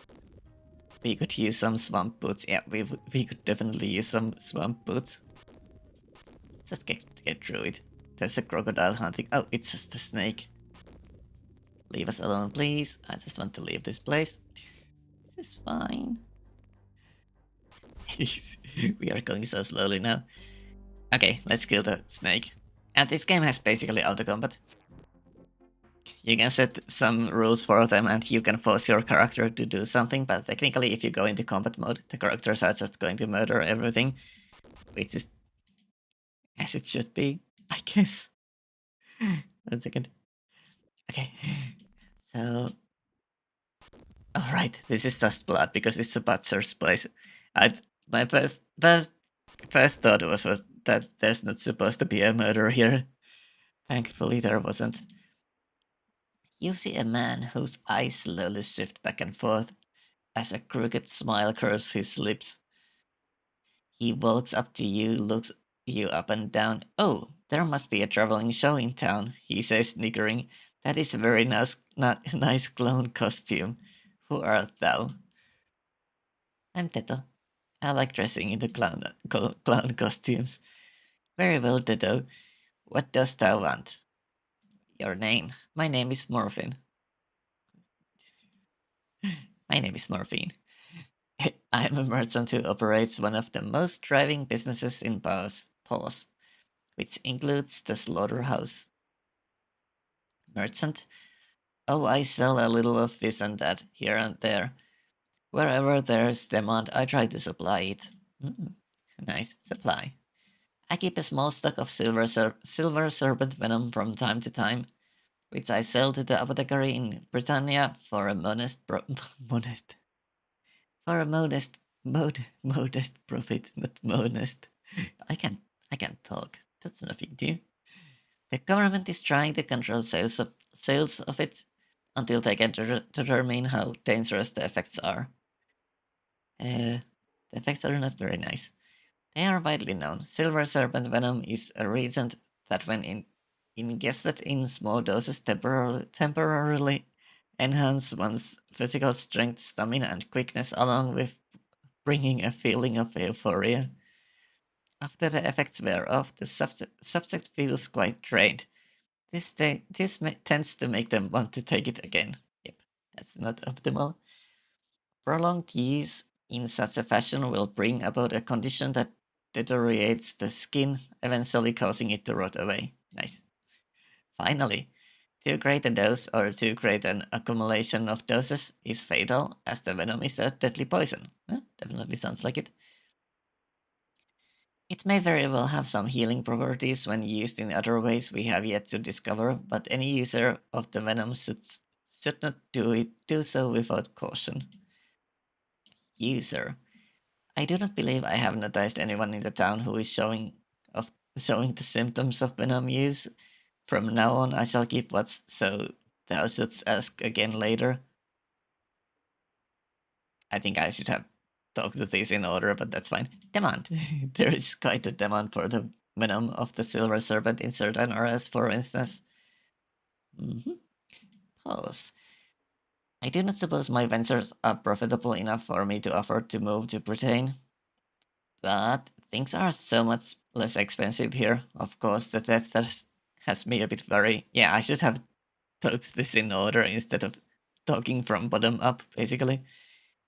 We could use some swamp boots. Yeah, we could definitely use some swamp boots. Just get through it. There's a crocodile hunting. Oh, it's just a snake. Leave us alone, please. I just want to leave this place. This is fine. We are going so slowly now. Okay, let's kill the snake. And this game has basically auto combat. You can set some rules for them and you can force your character to do something, but technically if you go into combat mode, the characters are just going to murder everything. Which is as it should be, I guess. 1 second. Okay. So... Alright, this is just blood because it's a butcher's place. My first thought was that there's not supposed to be a murder here. Thankfully there wasn't. You see a man whose eyes slowly shift back and forth as a crooked smile curves his lips. He walks up to you, looks you up and down. Oh, there must be a traveling show in town, he says, sniggering. That is a very nice clown costume. Who art thou? I'm Teto. I like dressing in the clown costumes. Very well, Teto. What dost thou want? Your name. My name is Morphin. My name is Morphine. I am a merchant who operates one of the most thriving businesses in Paws, which includes the slaughterhouse. Merchant? Oh, I sell a little of this and that, here and there. Wherever there's demand, I try to supply it. Nice, supply. I keep a small stock of silver serpent venom from time to time, which I sell to the apothecary in Britannia for a modest profit, not modest. I can't talk. That's nothing new. The government is trying to control sales of it until they can determine how dangerous the effects are. The effects are not very nice. They are widely known. Silver serpent venom is a reagent that, when ingested in small doses, temporarily enhance one's physical strength, stamina, and quickness, along with bringing a feeling of euphoria. After the effects wear off, the subject feels quite drained. This tends to make them want to take it again. Yep, that's not optimal. Prolonged use in such a fashion will bring about a condition that deteriorates the skin, eventually causing it to rot away. Nice. Finally, too great a dose or too great an accumulation of doses is fatal, as the venom is a deadly poison. Definitely sounds like it. It may very well have some healing properties when used in other ways we have yet to discover, but any user of the venom should not do so without caution. User. I do not believe I have noticed anyone in the town who is showing the symptoms of venom use. From now on, I shall keep watch, so thou shouldst ask again later. I think I should have talked to these in order, but that's fine. Demand. There is quite a demand for the venom of the silver serpent in certain areas, for instance. Pause. I do not suppose my ventures are profitable enough for me to afford to move to Britain, but things are so much less expensive here. Of course, the theft has me a bit worried. Yeah, I should have talked this in order instead of talking from bottom up, basically.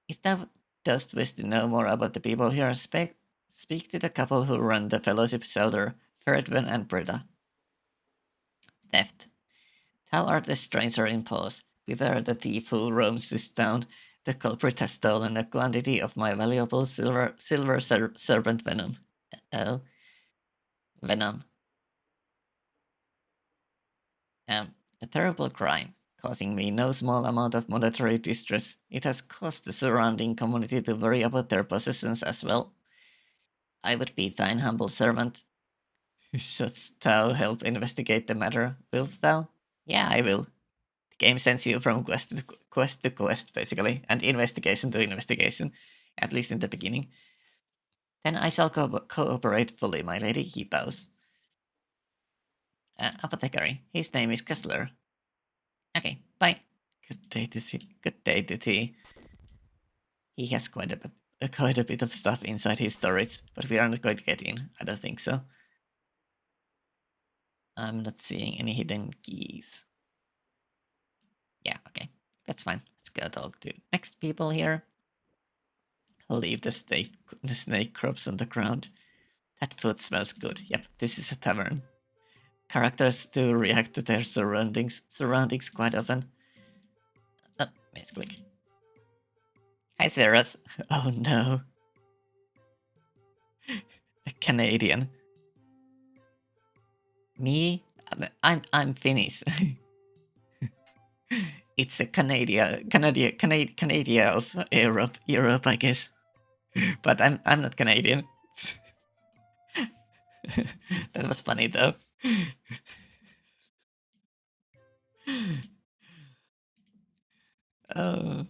If thou dost wish to know more about the people here, speak to the couple who run the fellowship shelter, Feridwen and Britta. Theft. Thou art a stranger in pause. Beware the thief who roams this town. The culprit has stolen a quantity of my valuable serpent venom. Oh, venom. A terrible crime, causing me no small amount of monetary distress. It has caused the surrounding community to worry about their possessions as well. I would be thine humble servant. Shouldst thou help investigate the matter, wilt thou? Yeah, I will. The game sends you from quest to quest, basically, and investigation to investigation, at least in the beginning. Then I shall cooperate fully, my lady, he bows. Apothecary, his name is Kessler. Okay, bye. Good day to see. Good day to thee. He has quite a bit of stuff inside his storage, but we are not going to get in. I don't think so. I'm not seeing any hidden keys. Yeah, okay. That's fine. Let's go talk to next people here. Leave the snake crops on the ground. That food smells good. Yep, this is a tavern. Characters do react to their surroundings quite often. Oh, misclick. Hi, Ceres. Oh no. A Canadian. Me? I'm Finnish. It's a Canada of Europe, I guess. But I'm not Canadian. That was funny though. Oh.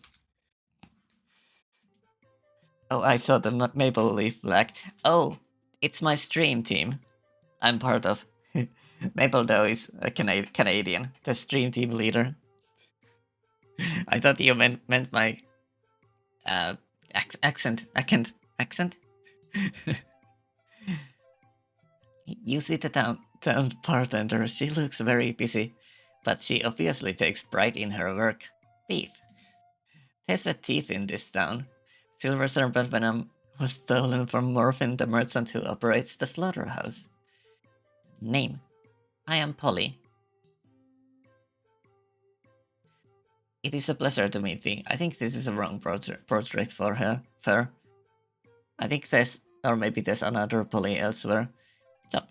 Oh, I saw the maple leaf flag. Oh, it's my stream team. I'm part of. Maple Doe is a Canadian, the stream team leader. I thought you meant my accent. I can't accent. You see the town bartender. She looks very busy, but she obviously takes pride in her work. Thief. There's a thief in this town. Silver serpent venom was stolen from Morphin, the merchant who operates the slaughterhouse. Name. I am Polly. It is a pleasure to meet thee. I think this is a wrong portrait for her. Fair. I think or maybe there's another Polly elsewhere. Top.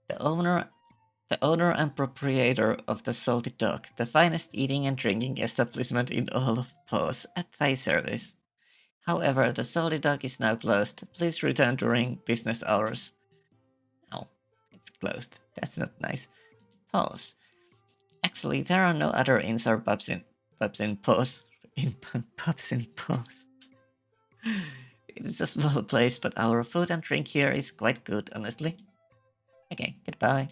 The owner and proprietor of the Salty Dog, the finest eating and drinking establishment in all of Pose, at thy service. However, the Salty Dog is now closed. Please return during business hours. Oh, it's closed. That's not nice. Pause. Actually, there are no other inns or pubs in Pose. Pubs in Pose. It is a small place, but our food and drink here is quite good, honestly. Okay, goodbye.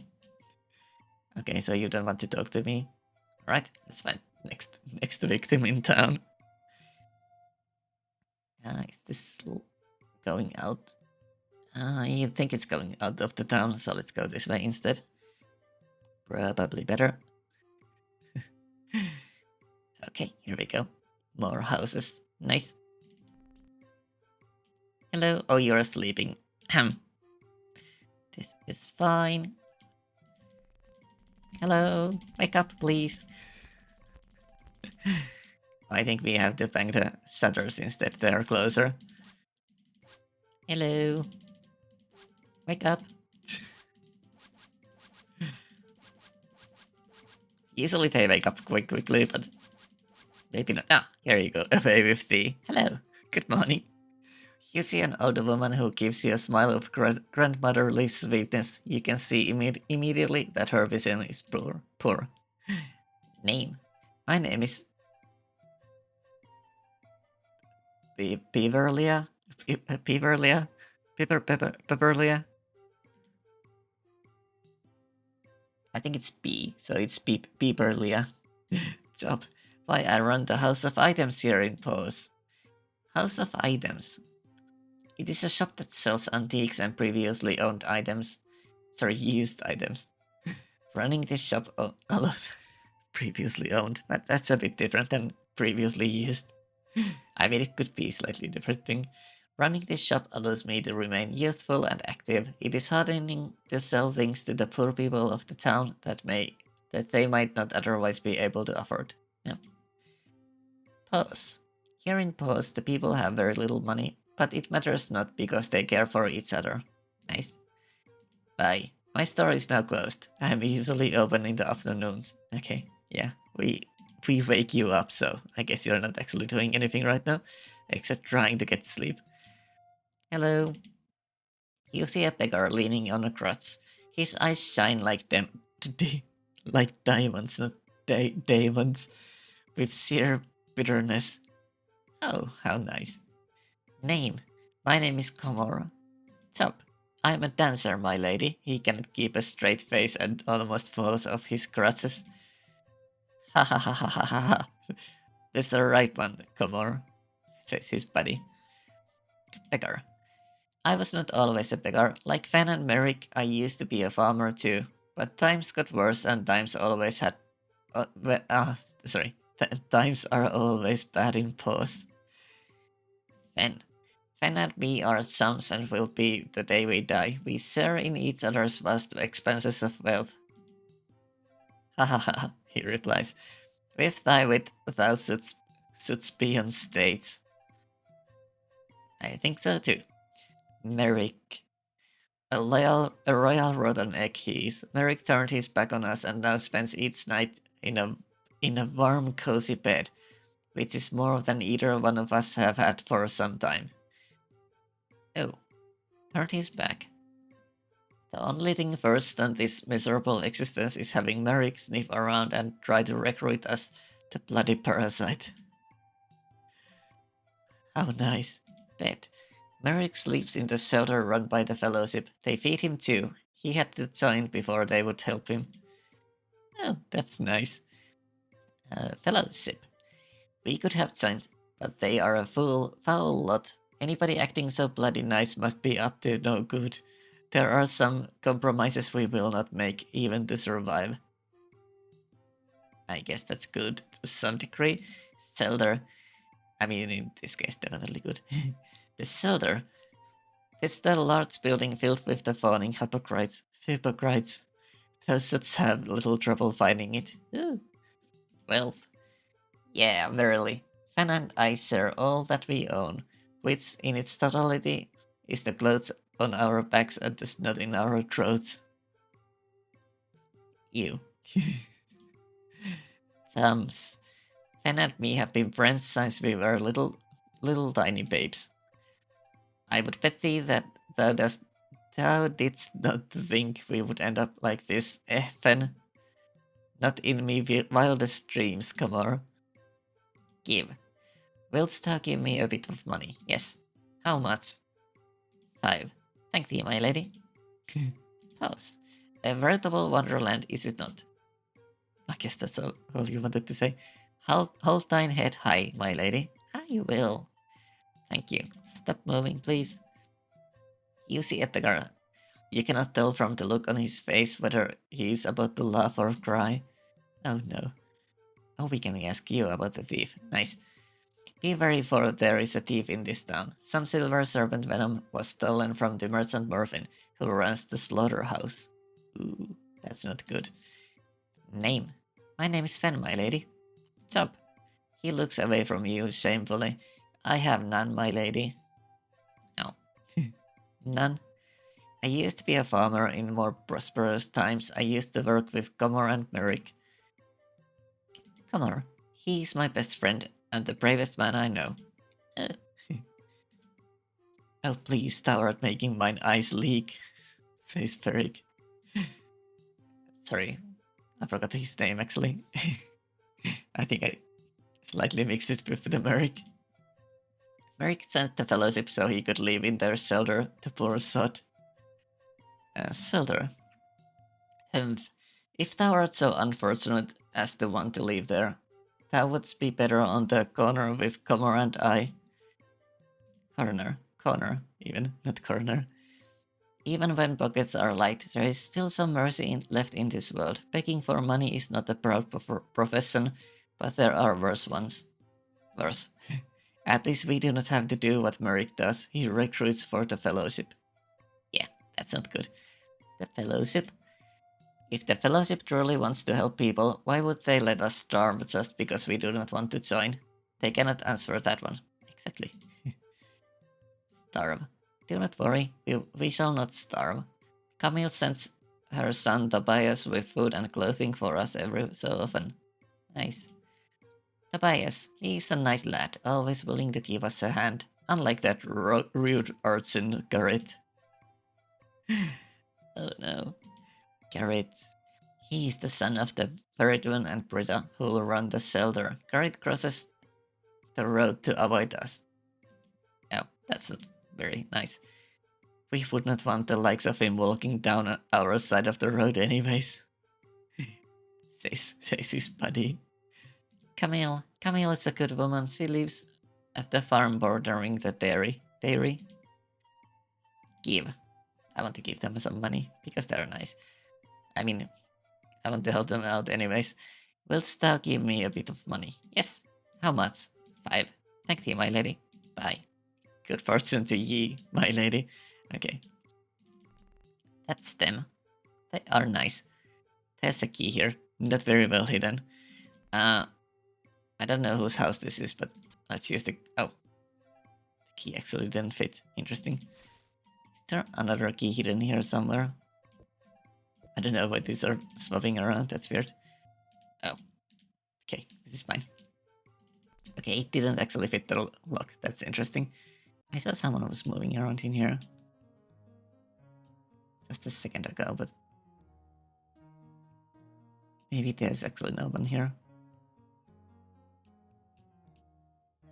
Okay, so you don't want to talk to me? Right, that's fine. Next victim in town. Is this going out? You think it's going out of the town, so let's go this way instead. Probably better. Okay, here we go. More houses. Nice. Hello. Oh, you're sleeping. This is fine. Hello. Wake up, please. I think we have to bang the shutters instead. They're closer. Hello. Wake up. Usually they wake up quite quickly, but maybe not. Ah, here you go. Away with thee. Hello. Good morning. You see an old woman who gives you a smile of grandmotherly sweetness. You can see immediately that her vision is poor. Name. My name is Beverlia. Beverlia. Beverlia. I think it's B, so it's Beverlia. Job. Why, I run the House of Items here in Pose. House of Items. It is a shop that sells antiques and previously owned items. Sorry, used items. Running this shop allows previously owned. That's a bit different than previously used. I mean, it could be a slightly different thing. Running this shop allows me to remain youthful and active. It is heartening to sell things to the poor people of the town that they might not otherwise be able to afford. Yeah. Pause. Here in Pause, the people have very little money, but it matters not because they care for each other. Nice. Bye. My store is now closed. I am usually open in the afternoons. Okay, yeah, we wake you up, so I guess you're not actually doing anything right now, except trying to get sleep. Hello. You see a beggar leaning on a crutch. His eyes shine like like diamonds, not diamonds, with sheer bitterness. Oh, how nice. Name. My name is Komora. Top. I'm a dancer, my lady. He cannot keep a straight face and almost falls off his crutches. Ha ha ha ha ha ha ha. That's the right one, Komor, says his buddy. Beggar. I was not always a beggar. Like Fan and Merrick, I used to be a farmer too. But times got worse and times always had... sorry. Times are always bad in Pause. Fan. Fan and me are sons and will be the day we die. We share in each other's vast expanses of wealth. Ha ha ha, he replies. With thy wit, thou shouldst be on stage. I think so too. Merrick. A royal rotten egg he is. Merrick turned his back on us and now spends each night in a warm, cozy bed, which is more than either one of us have had for some time. Oh, turned his back. The only thing worse than this miserable existence is having Merrick sniff around and try to recruit us, the bloody parasite. How nice. Bed. Merrick sleeps in the shelter run by the Fellowship. They feed him too. He had to join before they would help him. Oh, that's nice. Fellowship. We could have joined, but they are a foul lot. Anybody acting so bloody nice must be up to no good. There are some compromises we will not make, even to survive. I guess that's good to some degree. Shelter. I mean, in this case, definitely good. The shelter. It's the large building filled with the fawning hypocrites. Those suits have little trouble finding it. Ooh. Wealth. Yeah, verily. Fan and I share all that we own, which in its totality is the clothes on our backs and the snot in our throats. You. Thumbs. Fan and me have been friends since we were little tiny babes. I would bet thee that thou didst not think we would end up like this, Fan? Not in me wildest dreams, Kamar. Give. Wilt thou give me a bit of money? Yes. How much? 5. Thank thee, my lady. Pause. A veritable wonderland, is it not? I guess that's all you wanted to say. Hold thine head high, my lady. I will. Thank you. Stop moving, please. You see at the girl. You cannot tell from the look on his face whether he is about to laugh or cry. Oh no. Oh, we can ask you about the thief. Nice. Be very for there is a thief in this town. Some silver serpent venom was stolen from the merchant Morphin, who runs the slaughterhouse. Ooh, that's not good. Name. My name is Fen, my lady. Job. He looks away from you shamefully. I have none, my lady. Oh. None? I used to be a farmer in more prosperous times. I used to work with Comor and Merrick. Comor, he's my best friend and the bravest man I know. Uh, oh, please start making mine eyes leak, says Merrick. Sorry, I forgot his name actually. I think I slightly mixed it with the Merrick. Merrick sent the fellowship so he could live in their shelter, the poor sod. Shelter. Humph. If thou art so unfortunate as to want to live there, thou wouldst be better on the corner with Comor and I. Corner, even, not corner. Even when pockets are light, there is still some mercy left in this world. Begging for money is not a proud profession, but there are worse ones. Worse. At least we do not have to do what Merrick does. He recruits for the fellowship. Yeah, that's not good. The fellowship? If the fellowship truly wants to help people, why would they let us starve just because we do not want to join? They cannot answer that one. Exactly. Starve. Do not worry, we shall not starve. Camille sends her son Tobias with food and clothing for us every so often. Nice. Tobias, he's a nice lad, always willing to give us a hand, unlike that rude urchin Garrett. Oh no. Garrett. He is the son of the Veridun and Britta who will run the shelter. Garrett crosses the road to avoid us. Oh, that's not very nice. We would not want the likes of him walking down our side of the road anyways. says his buddy. Camille is a good woman. She lives at the farm bordering the dairy. Give. I want to give them some money because they're nice. I mean, I want to help them out anyways. Wilt thou give me a bit of money? Yes. How much? 5. Thank thee, my lady. Bye. Good fortune to ye, my lady. Okay. That's them. They are nice. There's a key here. Not very well hidden. I don't know whose house this is, but let's use the... Oh. The key actually didn't fit. Interesting. Is there another key hidden here somewhere? I don't know why these are swapping around. That's weird. Oh. Okay, this is fine. Okay, it didn't actually fit the lock. That's interesting. I saw someone was moving around in here just a second ago, but maybe there's actually no one here.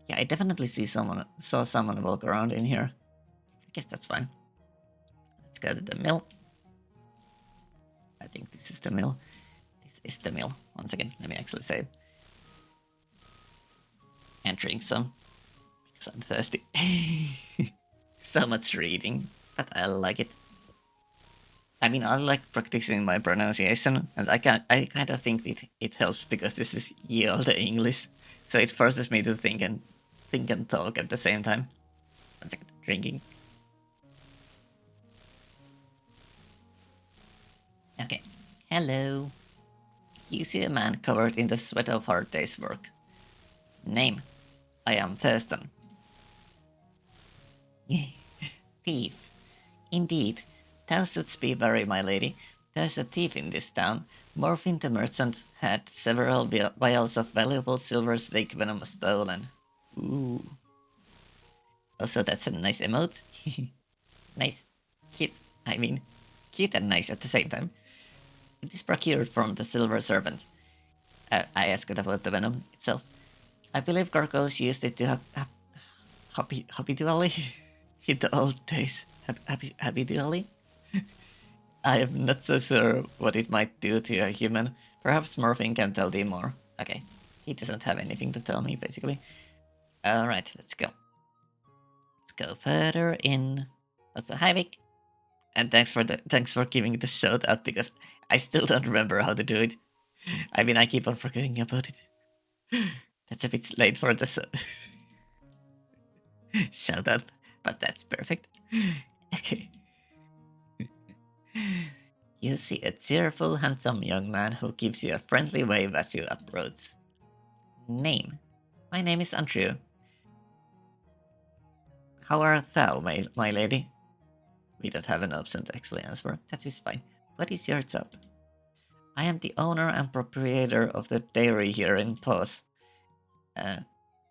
Yeah, I definitely saw someone walk around in here. I guess that's fine. Let's go to the mill. I think this is the mill. This is the mill. Once again, let me actually save. And drink some. Because I'm thirsty. So much reading, but I like it. I mean, I like practicing my pronunciation, and I kind of think it helps because this is ye olde English, so it forces me to think and talk at the same time. One second, drinking. Okay, hello. You see a man covered in the sweat of hard day's work. Name: I am Thurston. Thief. Indeed. Thou shouldst be wary, my lady. There's a thief in this town. Morphine the merchant had several vials of valuable silver snake venom stolen. Ooh. Also, that's a nice emote. Nice. Cute. I mean, cute and nice at the same time. It is procured from the Silver Serpent. I asked about the venom itself. I believe gargoyles used it to habitually in the old days. Habitually? I am not so sure what it might do to a human. Perhaps Morphine can tell thee more. Okay, he doesn't have anything to tell me, basically. Alright, let's go. Let's go further in. Also, hi Vic. And thanks for giving the shout out because I still don't remember how to do it. I mean, I keep on forgetting about it. That's a bit late for the shout out, but that's perfect. Okay. You see a cheerful, handsome young man who gives you a friendly wave as you approach. Name: my name is Andrew. How art thou, my lady? We don't have an option to actually answer. That is fine. What is your job? I am the owner and proprietor of the dairy here in Pos.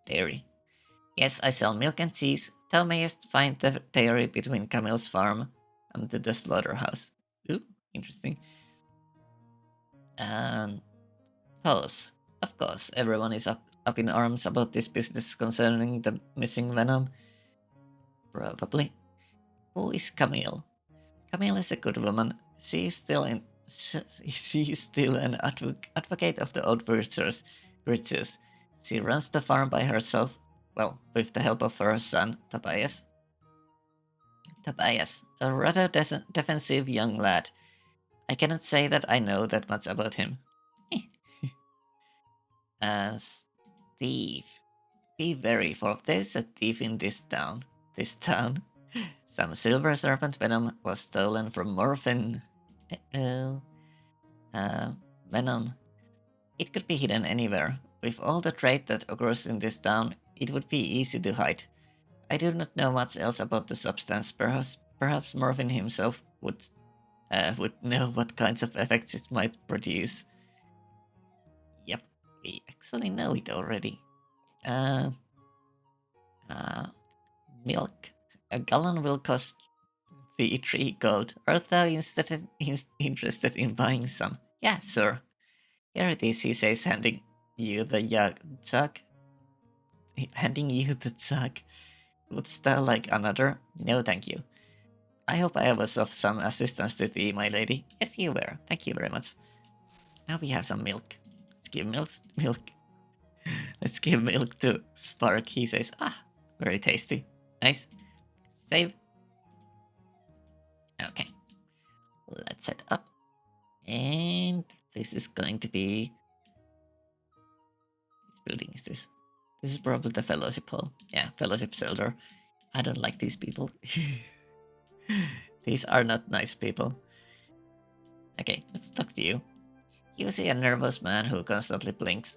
Dairy. Yes, I sell milk and cheese. Tell me just to find the dairy between Camille's farm and the slaughterhouse. Ooh, interesting. Pos. Of course, everyone is up in arms about this business concerning the missing Venom. Probably. Who is Camille? Camille is a good woman. She is still an advocate of the old virtues. She runs the farm by herself, well, with the help of her son, Tobias. Tobias, a rather defensive young lad. I cannot say that I know that much about him. Thief. Be very, for there's a thief in this town. Some silver serpent venom was stolen from Morphin. Venom. It could be hidden anywhere. With all the trade that occurs in this town, it would be easy to hide. I do not know much else about the substance. Perhaps Morphin himself would know what kinds of effects it might produce. Yep, we actually know it already. Milk. A gallon will cost thee 3 gold. Art thou interested in buying some? Yeah, sir. Here it is, he says, handing you the jug. Handing you the jug. Wouldst thou like another? No, thank you. I hope I was of some assistance to thee, my lady. Yes, you were. Thank you very much. Now we have some milk. Let's give milk. Let's give milk to Spark. He says, very tasty. Nice. Save. Okay. Let's set up. And this is going to be... Which building is this? This is probably the Fellowship Hall. Yeah, Fellowship Shelter. I don't like these people. These are not nice people. Okay, let's talk to you. You see a nervous man who constantly blinks.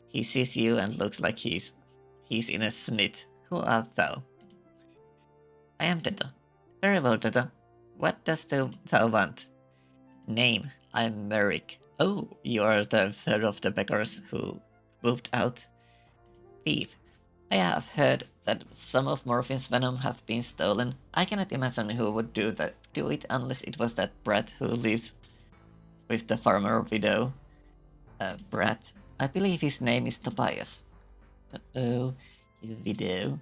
He sees you and looks like he's in a snit. Who art thou? I am Teto. Very well, Teto. What dost thou want? Name. I'm Merrick. Oh, you are the third of the beggars who moved out. Thief. I have heard that some of Morphin's venom hath been stolen. I cannot imagine who would do it unless it was that brat who lives with the farmer widow. Brat. I believe his name is Tobias. Uh-oh, widow.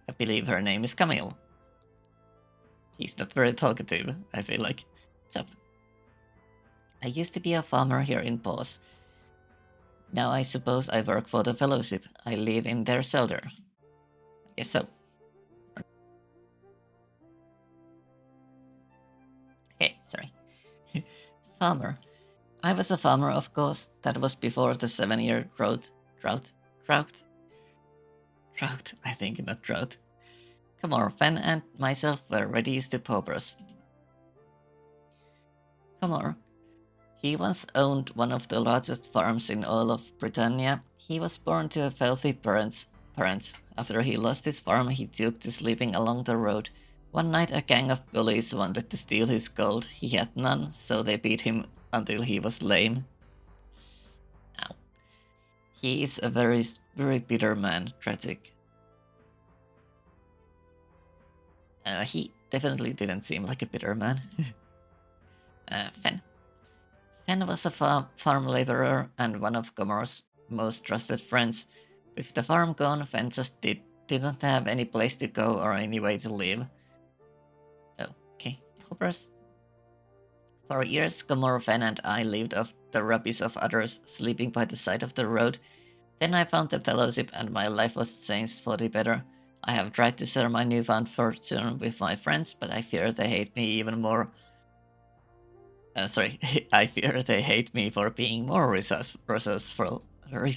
I believe her name is Camille. He's not very talkative, I feel like. Sup? I used to be a farmer here in Pos. Now I suppose I work for the Fellowship. I live in their shelter. I guess so. Okay, sorry. Farmer. I was a farmer, of course. That was before the 7-year drought. I think, not drought. Fen and myself were reduced to paupers. He once owned one of the largest farms in all of Britannia. He was born to wealthy parents. After he lost his farm, he took to sleeping along the road. One night a gang of bullies wanted to steal his gold. He had none, so they beat him until he was lame. Ow. He is a very, very bitter man. Tragic. He definitely didn't seem like a bitter man. Fen. Fen was a farm laborer and one of Gomor's most trusted friends. With the farm gone, Fen just didn't have any place to go or any way to live. Okay, paupers. For years, Gomor, Fen and I lived off the rubbish of others, sleeping by the side of the road. Then I found the Fellowship and my life was changed for the better. I have tried to share my newfound fortune with my friends, but I fear they hate me even more. I fear they hate me for being more resourceful. Why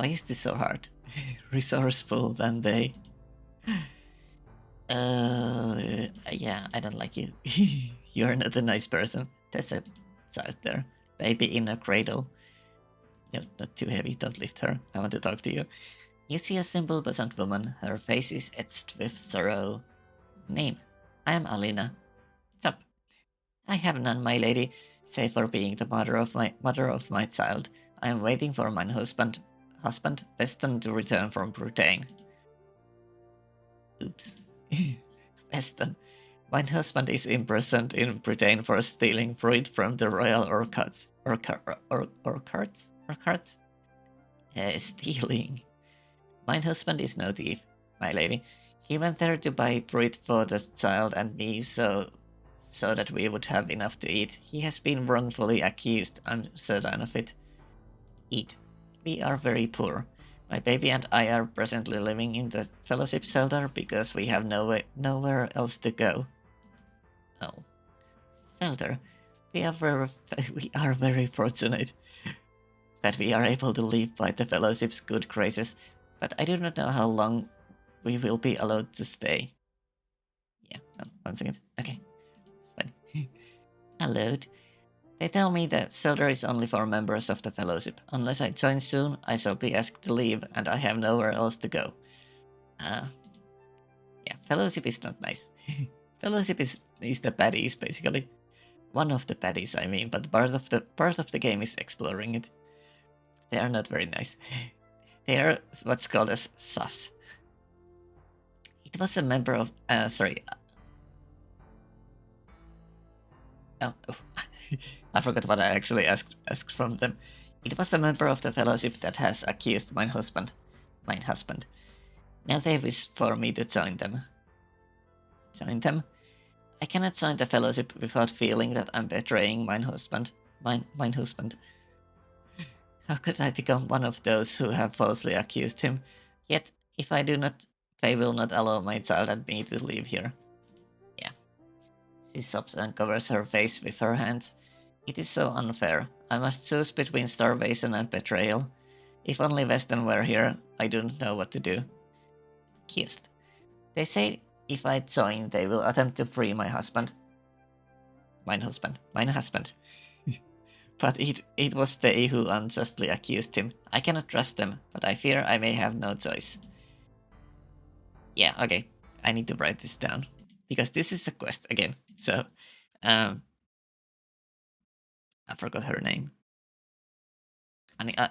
is this so hard? Resourceful than they. Yeah, I don't like you. You're not a nice person. There's a child there. Baby in a cradle. No, not too heavy, don't lift her. I want to talk to you. You see a simple, pleasant woman. Her face is etched with sorrow. Name. I am Alina. Stop. I have none, my lady, save for being the mother of my child. I am waiting for my husband, Weston, to return from Britain. Oops. Weston. My husband is imprisoned in Britain for stealing fruit from the royal orchards. Orchards? Stealing. My husband is no thief, my lady. He went there to buy fruit for the child and me, so that we would have enough to eat. He has been wrongfully accused, I'm certain of it. Eat. We are very poor. My baby and I are presently living in the fellowship shelter because we have nowhere else to go. Oh. Shelter. We are very fortunate that we are able to live by the fellowship's good graces, but I do not know how long we will be allowed to stay. Yeah, oh, 1 second. Okay, it's fine. Allowed. They tell me that shelter is only for members of the fellowship. Unless I join soon, I shall be asked to leave, and I have nowhere else to go. Yeah, fellowship is not nice. Fellowship is the baddies, basically. One of the baddies, I mean, but part of the game is exploring it. They are not very nice. They are what's called as sus. It was a member of sorry. Oh. I forgot what I actually asked from them. It was a member of the fellowship that has accused my husband. Now they wish for me to join them. Join them? I cannot join the fellowship without feeling that I'm betraying my husband. Mine husband. How could I become one of those who have falsely accused him? Yet, if I do not, they will not allow my child and me to live here. Yeah. She sobs and covers her face with her hands. It is so unfair. I must choose between starvation and betrayal. If only Weston were here, I do not know what to do. Kissed. They say if I join, they will attempt to free my husband. Mine husband. But it was they who unjustly accused him. I cannot trust them, but I fear I may have no choice. Yeah, okay. I need to write this down. Because this is a quest again. So, I forgot her name. Alita?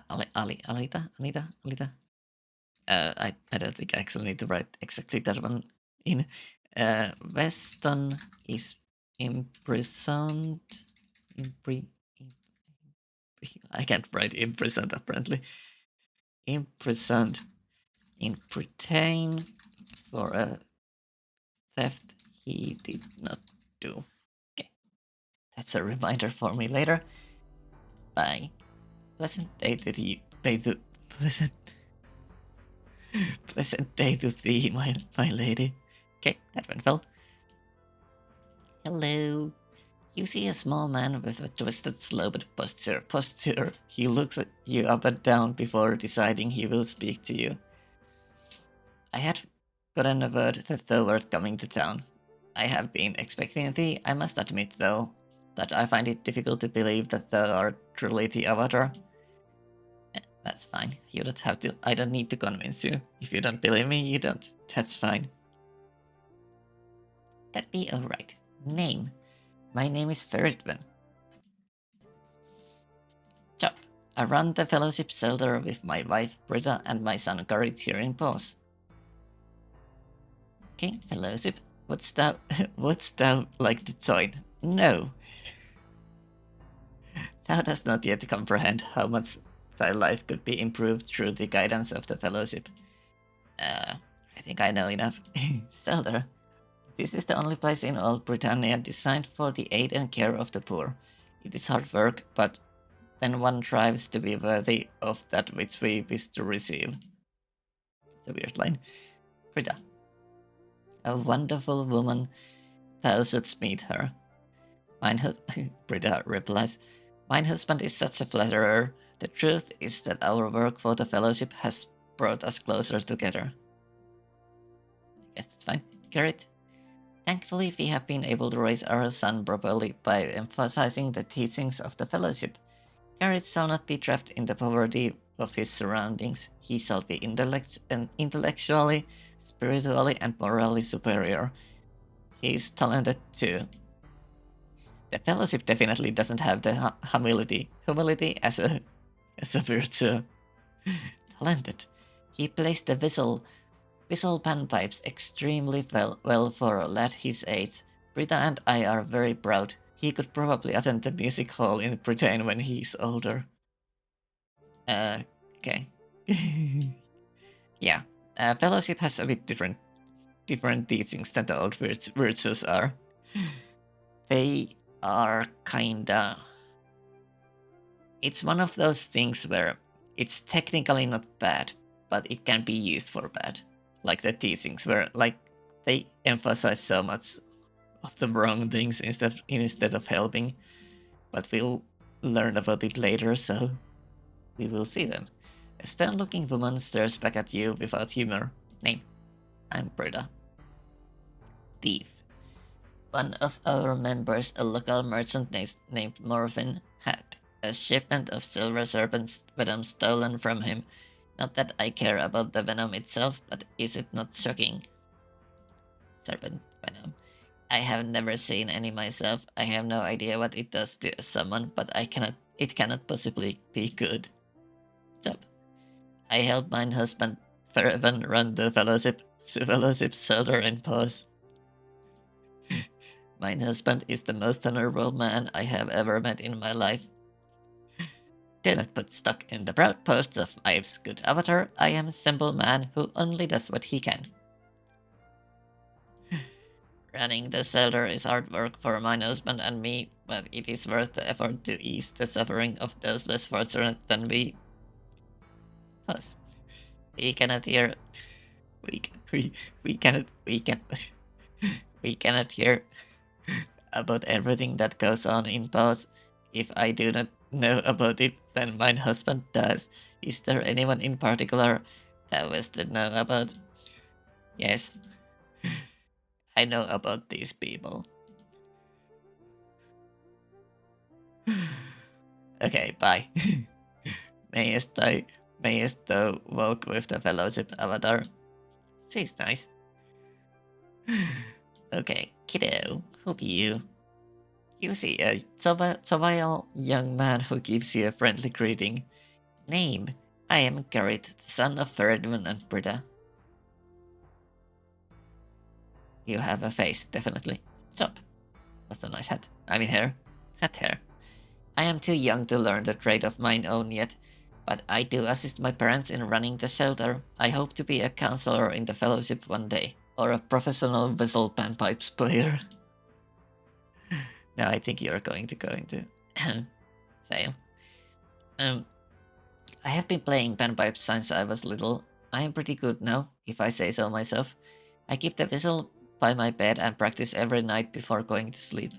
I don't think I actually need to write exactly that one in. Weston is imprisoned. I can't write imprisoned apparently. Imprisoned in Britain for a theft he did not do. Okay. That's a reminder for me later. Bye. Pleasant day to you. Pleasant day to thee, my lady. Okay, that went well. Hello. You see a small man with a twisted, sloped posture. He looks at you up and down before deciding he will speak to you. I had gotten a word that thou wert coming to town. I have been expecting thee. I must admit, though, that I find it difficult to believe that thou art truly the Avatar. That's fine. You don't have to. I don't need to convince you. If you don't believe me, you don't. That's fine. That'd be alright. Name. My name is Feridwen. Job. I run the fellowship shelter with my wife Britta and my son Garit here in Pause. Okay, fellowship. Wouldst thou like to join? No. Thou dost not yet comprehend how much thy life could be improved through the guidance of the fellowship. I think I know enough. Shelter. This is the only place in all Britannia designed for the aid and care of the poor. It is hard work, but then one strives to be worthy of that which we wish to receive. It's a weird line. Britta. A wonderful woman. Thou shouldst meet her. Britta replies, mine husband is such a flatterer. The truth is that our work for the fellowship has brought us closer together. I guess that's fine. Garrett. Thankfully, we have been able to raise our son properly by emphasizing the teachings of the fellowship. Garrett shall not be trapped in the poverty of his surroundings. He shall be intellectually, spiritually, and morally superior. he's talented too. The Fellowship definitely doesn't have the humility as a virtue. Talented. He plays the whistle panpipes extremely well for a lad his age. Britta and I are very proud. He could probably attend the music hall in Britain when he's older. Okay. Yeah. Fellowship has a bit different teachings than the old virtues are. They are kinda... It's one of those things where it's technically not bad, but it can be used for bad. Like the teachings where like they emphasize so much of the wrong things instead of helping. But we'll learn about it later, so we will see then. A stern-looking woman stares back at you without humor. Name: I'm Britta. Thief. One of our members, a local merchant named Morphin, had a shipment of silver serpent venom stolen from him. Not that I care about the venom itself, but is it not shocking? Serpent venom. I have never seen any myself. I have no idea what it does to someone, but it cannot possibly be good. Job. I helped my husband Ferven run the fellowship shelter in pause. My husband is the most honorable man I have ever met in my life. Do not put stock in the proud posts of Ives' good avatar. I am a simple man who only does what he can. Running the shelter is hard work for my husband and me, but it is worth the effort to ease the suffering of those less fortunate than we. Pause. We cannot hear. We cannot we cannot hear about everything that goes on in pause. If I do not know about it, then my husband does. Is there anyone in particular that was to know about? Yes. I know about these people. Okay, bye. Mayest thou walk with the fellowship avatar? She's nice. Okay, kiddo, who be you? You see a jovial young man who gives you a friendly greeting. Name: I am Garrett, the son of Ferdinand and Britta. You have a face, definitely. Job. That's a nice hat. I mean hair. Hair. I am too young to learn the trade of mine own yet, but I do assist my parents in running the shelter. I hope to be a counselor in the fellowship one day, or a professional whistle panpipes player. No, I think you're going to go into sail. I have been playing panpipes since I was little. I am pretty good now, if I say so myself. I keep the whistle by my bed and practice every night before going to sleep.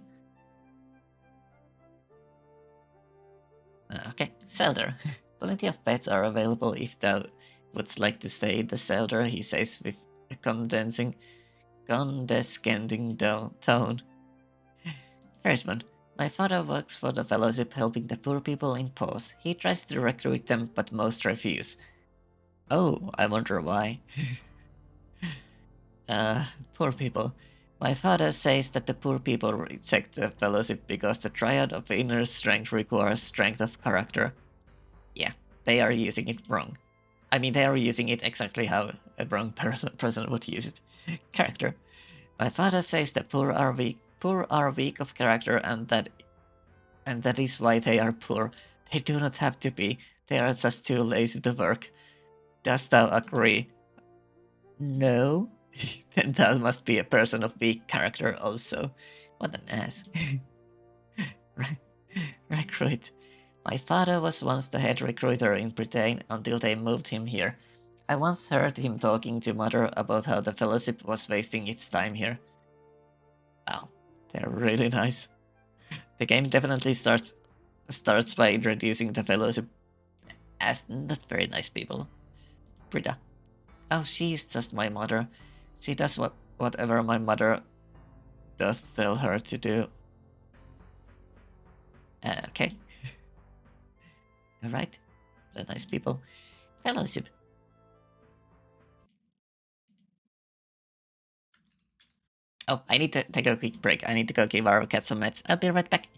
Okay, shelter. Plenty of beds are available if thou wouldst like to stay in the shelter, he says with a condescending tone. First one. My father works for the fellowship helping the poor people in pause. He tries to recruit them, but most refuse. Oh, I wonder why. Poor people. My father says that the poor people reject the fellowship because the triad of inner strength requires strength of character. Yeah, they are using it wrong. I mean, they are using it exactly how a wrong person would use it. Character. My father says that poor are weak of character, and that is why they are poor. They do not have to be. They are just too lazy to work. Dost thou agree? No. Then thou must be a person of weak character also. What an ass. Recruit. My father was once the head recruiter in Britain until they moved him here. I once heard him talking to Mother about how the fellowship was wasting its time here. Wow, they're really nice. The game definitely starts by introducing the fellowship as not very nice people. Britta. Oh, she's just my mother. She does whatever my mother does tell her to do. Okay. Alright. The nice people. Fellowship. Oh, I need to take a quick break. I need to go give our cat some meds. I'll be right back.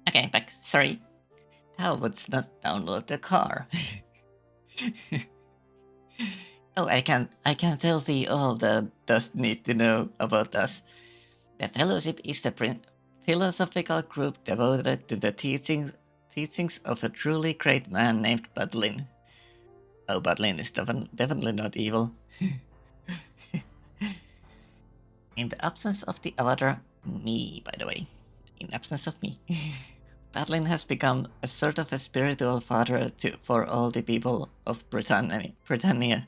Okay, back. Sorry. How would not download the car? Oh, I can tell thee all the dost need to know about us. The Fellowship is the philosophical group devoted to the teachings of a truly great man named Budlin. Oh, Budlin is definitely not evil. In the absence of the Avatar, me, by the way, in absence of me, Budlin has become a sort of a spiritual father for all the people of Britannia.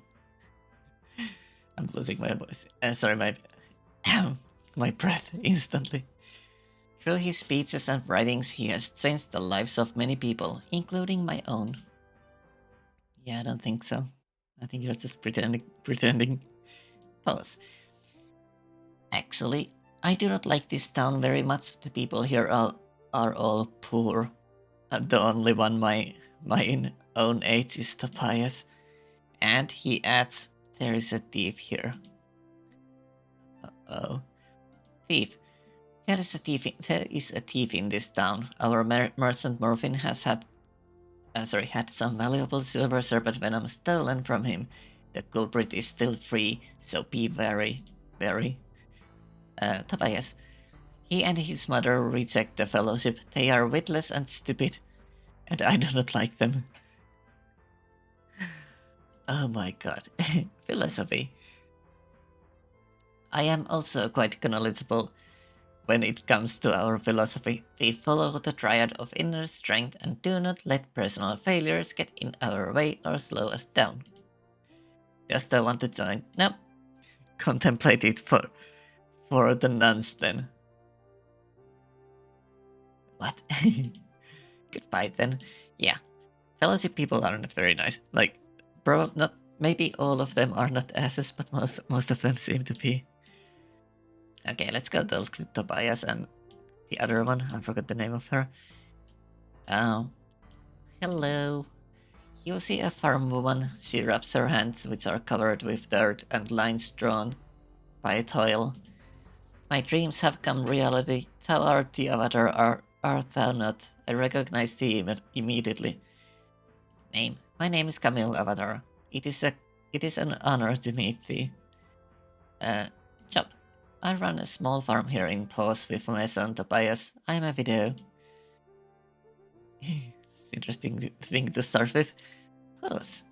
I'm losing my voice. Sorry, my breath instantly. Through his speeches and writings, he has changed the lives of many people, including my own. Yeah, I don't think so. I think you're just pretending. Pause. Actually, I do not like this town very much. The people here are all poor. The only one my own age is Tobias. And he adds, there is a thief here. Uh-oh. Thief. There is a thief in this town. Our merchant Morphin has had some valuable silver serpent venom stolen from him. The culprit is still free, so be very. Tobias. He and his mother reject the fellowship. They are witless and stupid, and I do not like them. Oh my god. Philosophy. I am also quite knowledgeable when it comes to our philosophy. We follow the triad of inner strength and do not let personal failures get in our way or slow us down. Just I want to join. No. contemplate it for the nuns then. What? Goodbye then. Yeah, fellowship people are not very nice. Like, not maybe all of them are not asses, but most of them seem to be. Okay, let's go to Tobias and the other one. I forgot the name of her. Oh, hello. You see a farm woman. She rubs her hands, which are covered with dirt and lines drawn by toil. My dreams have come reality. Thou art the avatar, art thou not? I recognize thee immediately. Name. My name is Camille Avatar. It is an honor to meet thee. Job. I run a small farm here in Pos with my son Tobias. I am a widow. It's interesting thing to start with. Pos.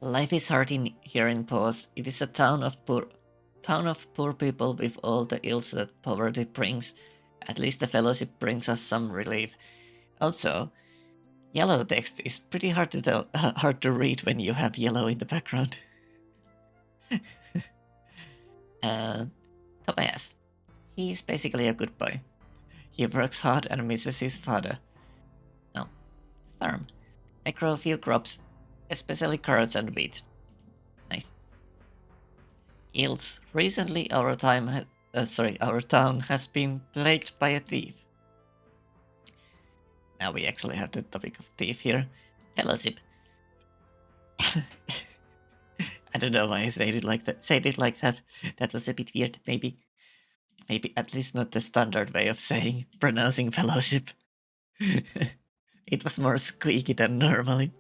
Life is hard here in Pos. It is a town of poor people with all the ills that poverty brings. At least the fellowship brings us some relief. Also, yellow text is pretty hard to read when you have yellow in the background. Tobias. He's basically a good boy. He works hard and misses his father. Oh. Farm. I grow a few crops, especially carrots and wheat. Nice. Ills. Recently our town has been plagued by a thief. Now we actually have the topic of thief here. Fellowship. I don't know why I said it like that. That was a bit weird, maybe. Maybe at least not the standard way of pronouncing fellowship. It was more squeaky than normally.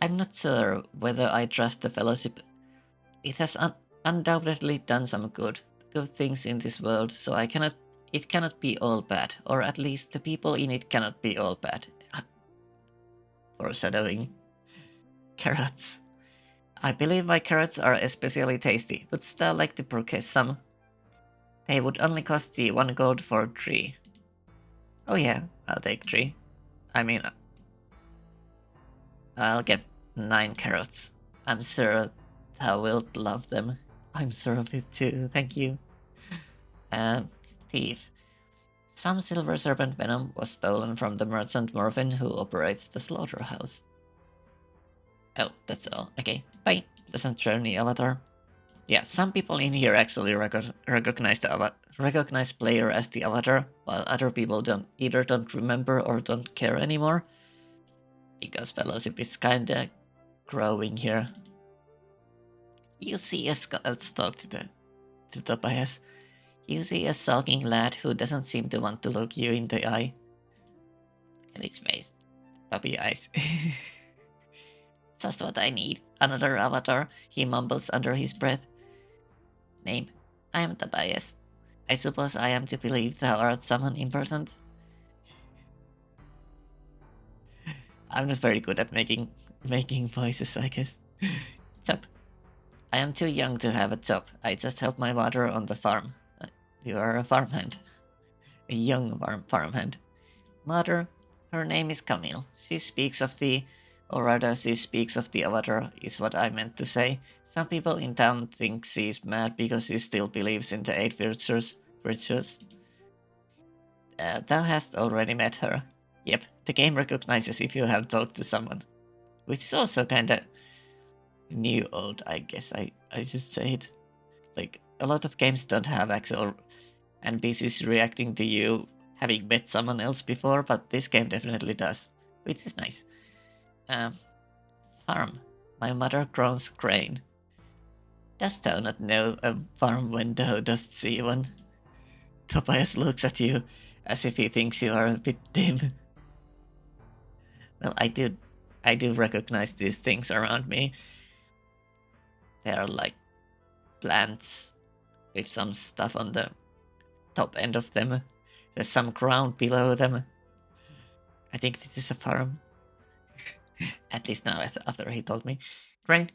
I'm not sure whether I trust the fellowship. It has undoubtedly done some good things in this world, so it cannot be all bad, or at least the people in it cannot be all bad. Foreshadowing. Carrots. I believe my carrots are especially tasty, but still like to purchase some. They would only cost you 1 gold for 3. Oh yeah, I'll take 3. I mean, I'll get 9 carrots. I'm sure thou wilt love them. I'm sure of it too, thank you. And thief. Some silver serpent venom was stolen from the merchant Morphin who operates the slaughterhouse. Oh, that's all. Okay, bye. Pleasant journey, Avatar. Yeah, some people in here actually recognize player as the Avatar, while other people either don't remember or don't care anymore. Because fellowship is kinda growing here. You see let's talk to Tobias. You see a sulking lad who doesn't seem to want to look you in the eye. And his face. Puppy eyes. Just what I need. Another avatar, he mumbles under his breath. Name. I am Tobias. I suppose I am to believe thou art someone important? I'm not very good at making voices, I guess. Job. I am too young to have a job. I just help my mother on the farm. You are a farmhand. A young farmhand. Mother, her name is Camille. She speaks of the Avatar, is what I meant to say. Some people in town think she's mad because she still believes in the 8 virtues. Thou hast already met her. Yep, the game recognizes if you have talked to someone. Which is also kinda new old, I guess I should say it. Like, a lot of games don't have actual NPCs reacting to you having met someone else before, but this game definitely does, which is nice. Farm. My mother grows grain. Dost thou not know a farm when thou dost see one? Tobias looks at you as if he thinks you are a bit dim. Well, I do recognize these things around me. They are like plants with some stuff on the top end of them. There's some ground below them. I think this is a farm. At least now, after he told me. Grain.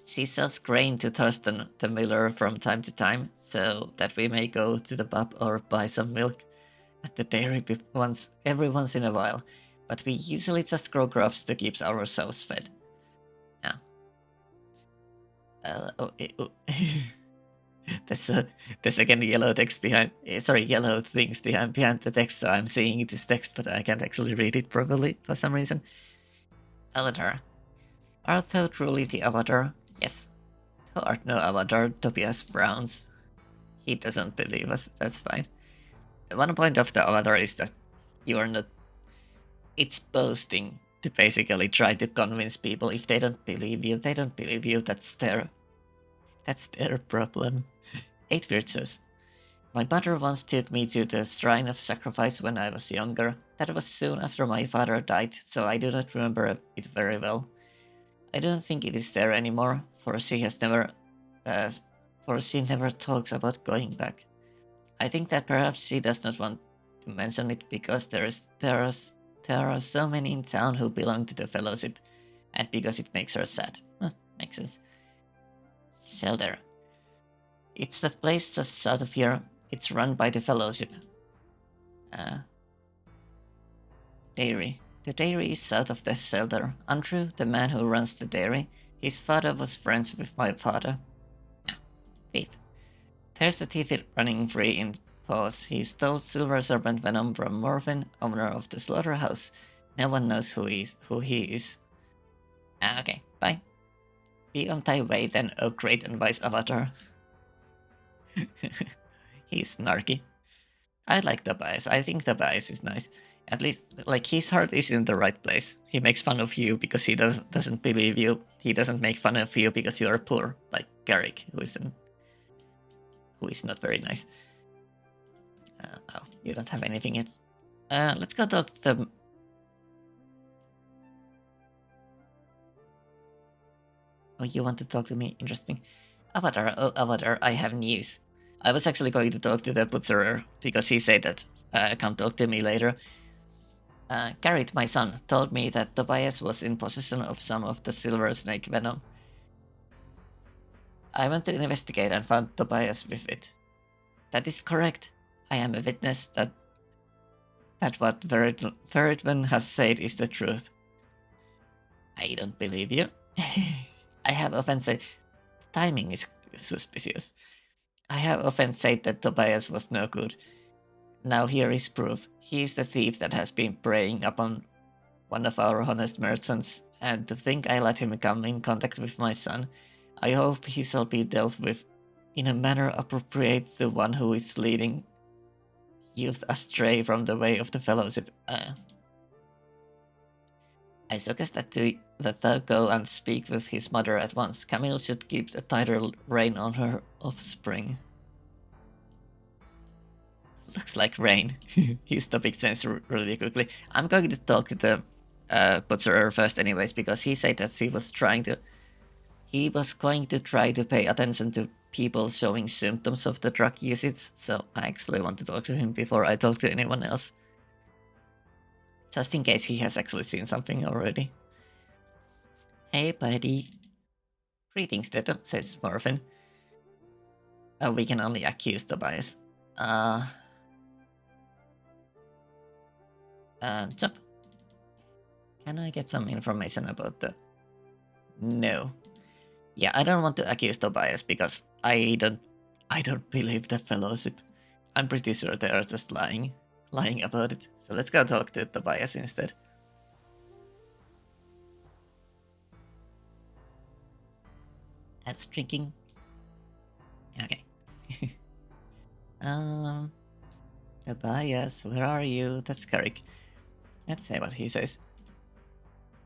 She sells grain to Thurston, the miller, from time to time, so that we may go to the pub or buy some milk at the dairy every once in a while. But we usually just grow crops to keep ourselves fed. Yeah. Oh. The second yellow text behind, sorry, yellow things behind the text. So I'm seeing this text, but I can't actually read it properly for some reason. Avatar. Art thou truly the Avatar? Yes. Thou art no Avatar, Tobias frowns. He doesn't believe us, that's fine. The one point of the Avatar is that you are not... It's boasting to basically try to convince people. If they don't believe you, they don't believe you. That's their problem. 8 virtues. My mother once took me to the shrine of sacrifice when I was younger. That was soon after my father died, so I do not remember it very well. I don't think it is there anymore, for she never talks about going back. I think that perhaps she does not want to mention it because there are so many in town who belong to the fellowship, and because it makes her sad. Makes sense. Shelter. It's that place just south of here. It's run by the fellowship. Dairy. The dairy is south of the shelter. Andrew, the man who runs the dairy, his father was friends with my father. Thief. There's a thief running free in Paws. He stole silver serpent venom from Morphin, owner of the slaughterhouse. No one knows who he is. Okay, bye. Be on thy way then, oh great and wise Avatar. He's snarky. I like Tobias. I think Tobias is nice. At least, like, his heart is in the right place. He makes fun of you because he doesn't believe you. He doesn't make fun of you because you are poor, like Garrick, who is not very nice. Oh, you don't have anything yet. Let's go talk to the... Oh, you want to talk to me? Interesting. Avatar, oh Avatar, I have news. I was actually going to talk to the butcherer because he said that come talk to me later. Garrett, my son, told me that Tobias was in possession of some of the silver snake venom. I went to investigate and found Tobias with it. That is correct. I am a witness that what Veritman has said is the truth. I don't believe you. I have often said timing is suspicious. I have often said that Tobias was no good. Now here is proof. He is the thief that has been preying upon one of our honest merchants, and to think I let him come in contact with my son. I hope he shall be dealt with in a manner appropriate to one who is leading youth astray from the way of the fellowship. I suggest that thou go and speak with his mother at once. Camille should keep a tighter rein on her offspring. Looks like rain. He's stopping sense really quickly. I'm going to talk to the butcherer first anyways, because he said that he was going to try to pay attention to people showing symptoms of the drug usage, so I actually want to talk to him before I talk to anyone else. Just in case he has actually seen something already. Hey buddy. Greetings, Teto, says Morphin. Oh, we can only accuse Tobias. Jump. Can I get some information about the... No. Yeah, I don't want to accuse Tobias because I don't believe the fellowship. I'm pretty sure they are just lying about it. So let's go talk to Tobias instead. I was drinking. Okay. Tobias, where are you? That's Carrick. Let's see what he says.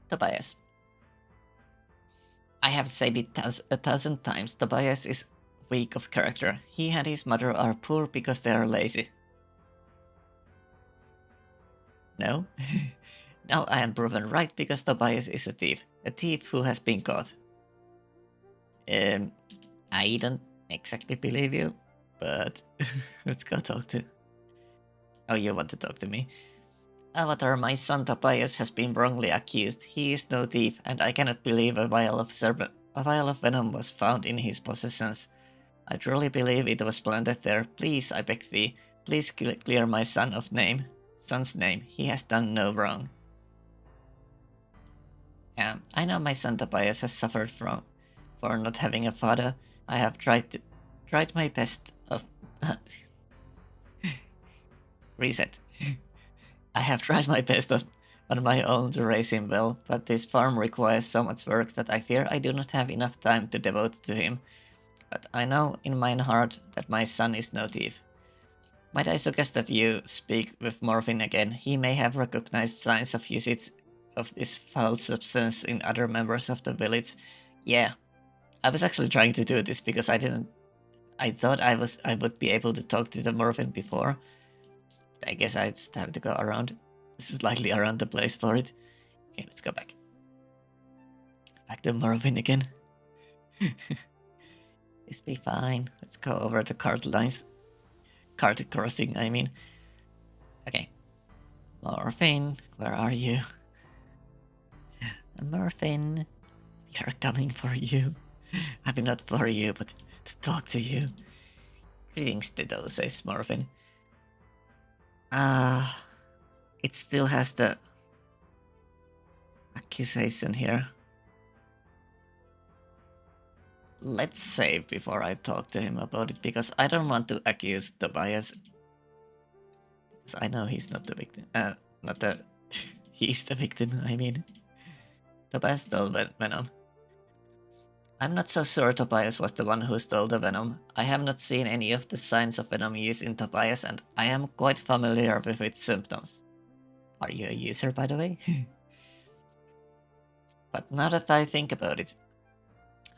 Tobias. I have said it 1,000 times. Tobias is weak of character. He and his mother are poor because they are lazy. No? Now I am proven right because Tobias is a thief who has been caught. I don't exactly believe you, but let's go talk to... Oh, you want to talk to me? Avatar, my son Tobias has been wrongly accused. He is no thief, and I cannot believe a vial of venom was found in his possessions. I truly believe it was planted there. Please, I beg thee, please clear my son's name. He has done no wrong. I know my son Tobias has suffered for for not having a father. I have tried my best of reset. I have tried my best on my own to raise him well, but this farm requires so much work that I fear I do not have enough time to devote to him. But I know in mine heart that my son is no thief. Might I suggest that you speak with Morphin again? He may have recognized signs of usage of this foul substance in other members of the village. Yeah, I was actually trying to do this because I thought I would be able to talk to the Morphin before. I guess I just have to go around. This is likely around the place for it. Okay, let's go back. Back to Morphin again. This be fine. Let's go over the cart lines. Cart crossing, I mean. Okay. Morphin, where are you? Morphin, we are coming for you. I mean, not for you, but to talk to you. Greetings, Ditto, says Morphin. It still has the accusation here. Let's save before I talk to him about it, because I don't want to accuse Tobias. Because I know he's not the victim. Not the... he's the victim, I mean. Tobias stole Venom. I'm not so sure Tobias was the one who stole the Venom. I have not seen any of the signs of Venom use in Tobias, and I am quite familiar with its symptoms. Are you a user, by the way? But now that I think about it,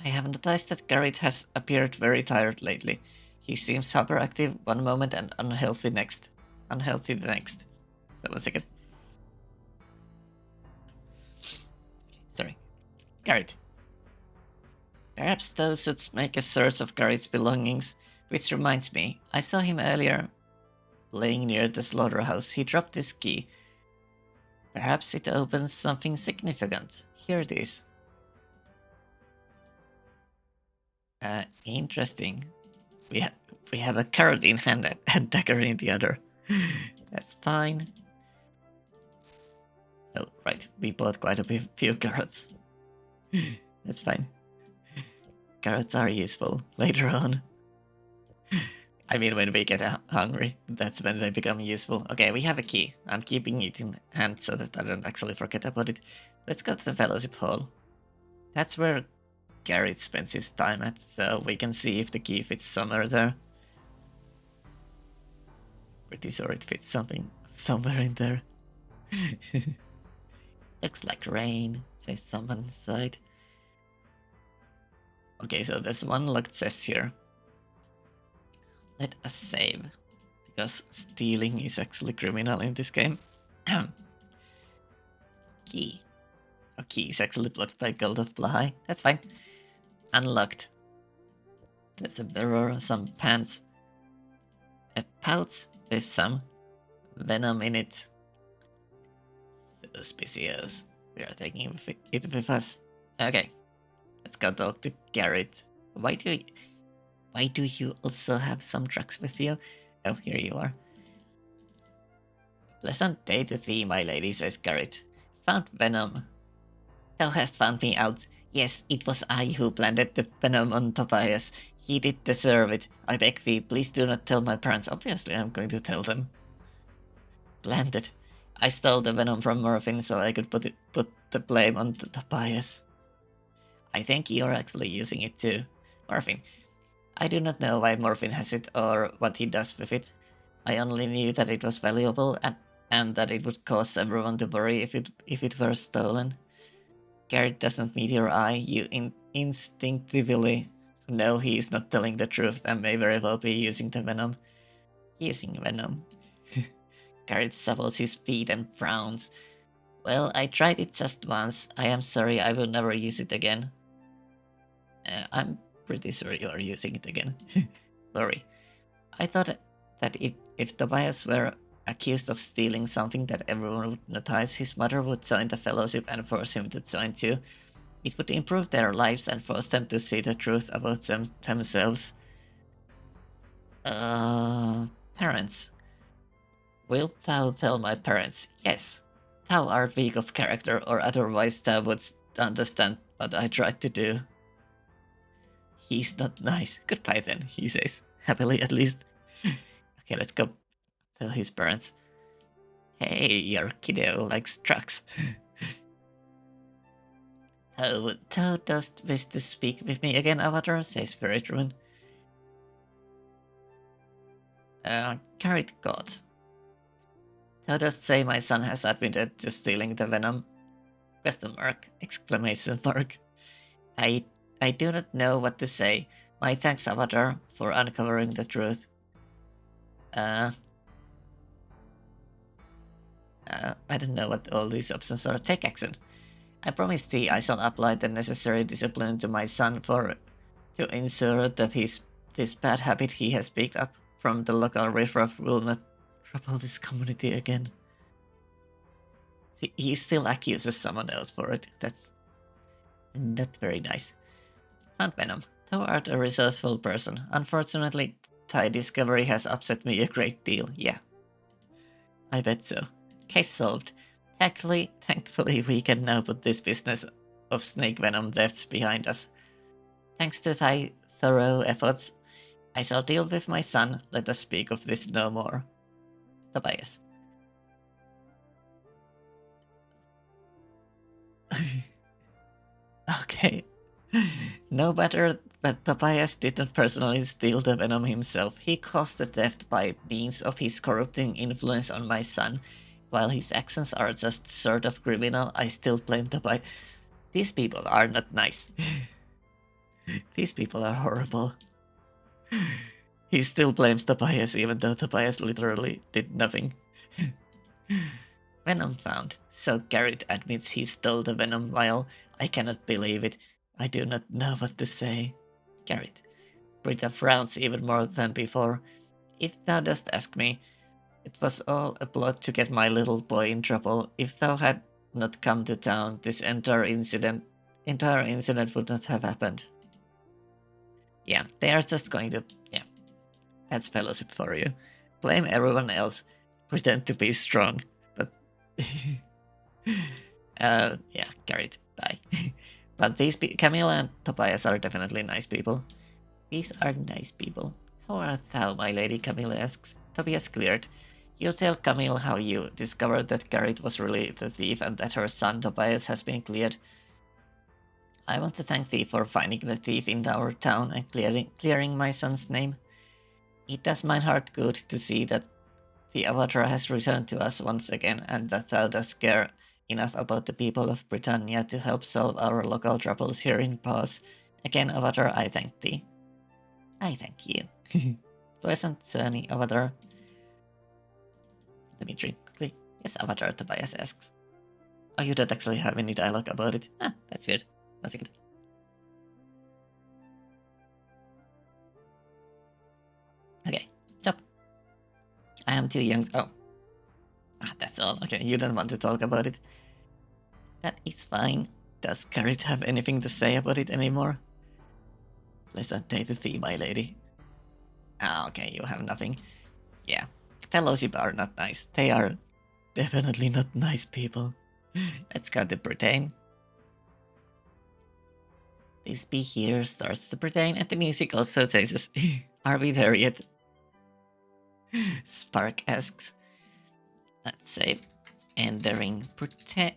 I have noticed that Garrett has appeared very tired lately. He seems hyperactive one moment and unhealthy next. Unhealthy the next. So 1 second. Sorry. Garrett. Perhaps those should make a search of Garrett's belongings. Which reminds me, I saw him earlier playing near the slaughterhouse. He dropped his key. Perhaps it opens something significant. Here it is. Interesting. We have a carrot in hand and dagger in the other. That's fine. Oh, right. We bought quite a few carrots. That's fine. Carrots are useful later on. I mean, when we get hungry, that's when they become useful. Okay, we have a key. I'm keeping it in hand so that I don't actually forget about it. Let's go to the Fellowship Hall. That's where Garrett spends his time at, so we can see if the key fits somewhere there. Pretty sure it fits somewhere in there. Looks like rain, says someone inside. Okay, so there's one locked chest here. Let us save, because stealing is actually criminal in this game. Key. Oh, key is actually blocked by Gold of Blahai. That's fine. Unlocked. There's a mirror, some pants, a pouch with some venom in it. Suspicious. We are taking it with us. Okay. Let's go talk to Garrett. Why do you also have some drugs with you? Oh, here you are. Pleasant day to thee, my lady, says Garrett. Found venom. Thou hast found me out. Yes, it was I who planted the venom on Tobias. He did deserve it. I beg thee, please do not tell my parents. Obviously, I'm going to tell them. Planted. I stole the venom from Morphin so I could put the blame on Tobias. I think you're actually using it too. Morphin. I do not know why Morphin has it or what he does with it. I only knew that it was valuable and that it would cause everyone to worry if it were stolen. Garrett doesn't meet your eye. You instinctively know he is not telling the truth and may very well be using the venom. Using venom. Garrett shuffles his feet and frowns. Well, I tried it just once. I am sorry, I will never use it again. I'm pretty sure you are using it again. Sorry. I thought that if Tobias were accused of stealing something that everyone would notice, his mother would join the Fellowship and force him to join too. It would improve their lives and force them to see the truth about themselves. Parents. Wilt thou tell my parents? Yes. Thou art weak of character, or otherwise thou wouldst understand what I tried to do. He's not nice. Goodbye then, he says, happily at least. Okay, let's go tell his parents. Hey, your kiddo likes trucks. Thou dost wish to speak with me again, Avatar, says Veritruin. Carried God. Thou dost say my son has admitted to stealing the venom? Question mark, exclamation mark. I do not know what to say. My thanks, Avatar, for uncovering the truth. I don't know what all these options are. Take action. I promise thee I shall apply the necessary discipline to my son to ensure that this bad habit he has picked up from the local riffraff will not trouble this community again. He still accuses someone else for it. That's not very nice. Found Venom. Thou art a resourceful person. Unfortunately, thy discovery has upset me a great deal. Yeah. I bet so. Case solved. Thankfully, we can now put this business of snake venom thefts behind us. Thanks to thy thorough efforts, I shall deal with my son. Let us speak of this no more. Tobias. Okay. No matter that Tobias did not personally steal the venom himself, he caused the theft by means of his corrupting influence on my son. While his actions are just sort of criminal, I still blame Tobias. These people are not nice. These people are horrible. He still blames Tobias even though Tobias literally did nothing. Venom found. So Garrett admits he stole the venom vial. I cannot believe it. I do not know what to say. Garrett. Britta frowns even more than before. If thou dost ask me, it was all a plot to get my little boy in trouble. If thou had not come to town, this entire incident would not have happened. Yeah, they are just going to... Yeah, that's fellowship for you. Blame everyone else. Pretend to be strong. But... yeah, Garrett, bye. But these Camilla and Tobias are definitely nice people. These are nice people. How art thou, my lady? Camilla asks. Tobias cleared. You tell Camille how you discovered that Garrett was really the thief and that her son Tobias has been cleared. I want to thank thee for finding the thief in our town and clearing my son's name. It does my heart good to see that the Avatar has returned to us once again and that thou dost care enough about the people of Britannia to help solve our local troubles here in Pause. Again, Avatar, I thank thee. I thank you. Pleasant journey, Avatar. Let me drink quickly. Yes, Avatar, Tobias asks. Oh, you don't actually have any dialogue about it. Ah, that's weird. 1 second. Okay, stop. I am too young. Oh. Ah, that's all. Okay, you don't want to talk about it. That is fine. Does Garrett have anything to say about it anymore? Pleasant day to thee, my lady. Ah, okay, you have nothing. Yeah, fellowship are not nice. They are definitely not nice people. Let's go to Britain. This bee here starts to Britain and the music also says, are we there yet? Spark asks. Let's save. Entering Britain.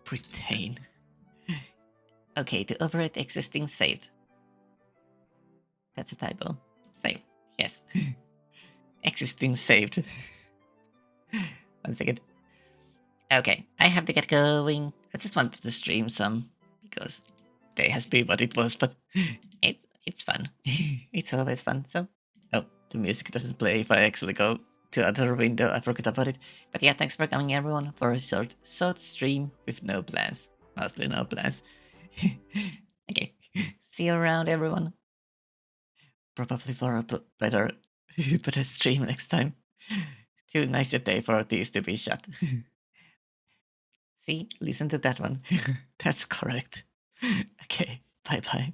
Britain. Okay, to override existing saved. That's a typo. Save. Yes. Existing saved. 1 second. Okay, I have to get going. I just wanted to stream some because day has been what it was, but it's fun. It's always fun. So, oh, the music doesn't play if I actually go to other window. I forgot about it. But yeah, thanks for coming everyone for a short stream with no plans. Mostly no plans. Okay, see you around everyone. Probably for a better stream next time. Too nice a day for these to be shut. See, listen to that one. That's correct. Okay, bye bye.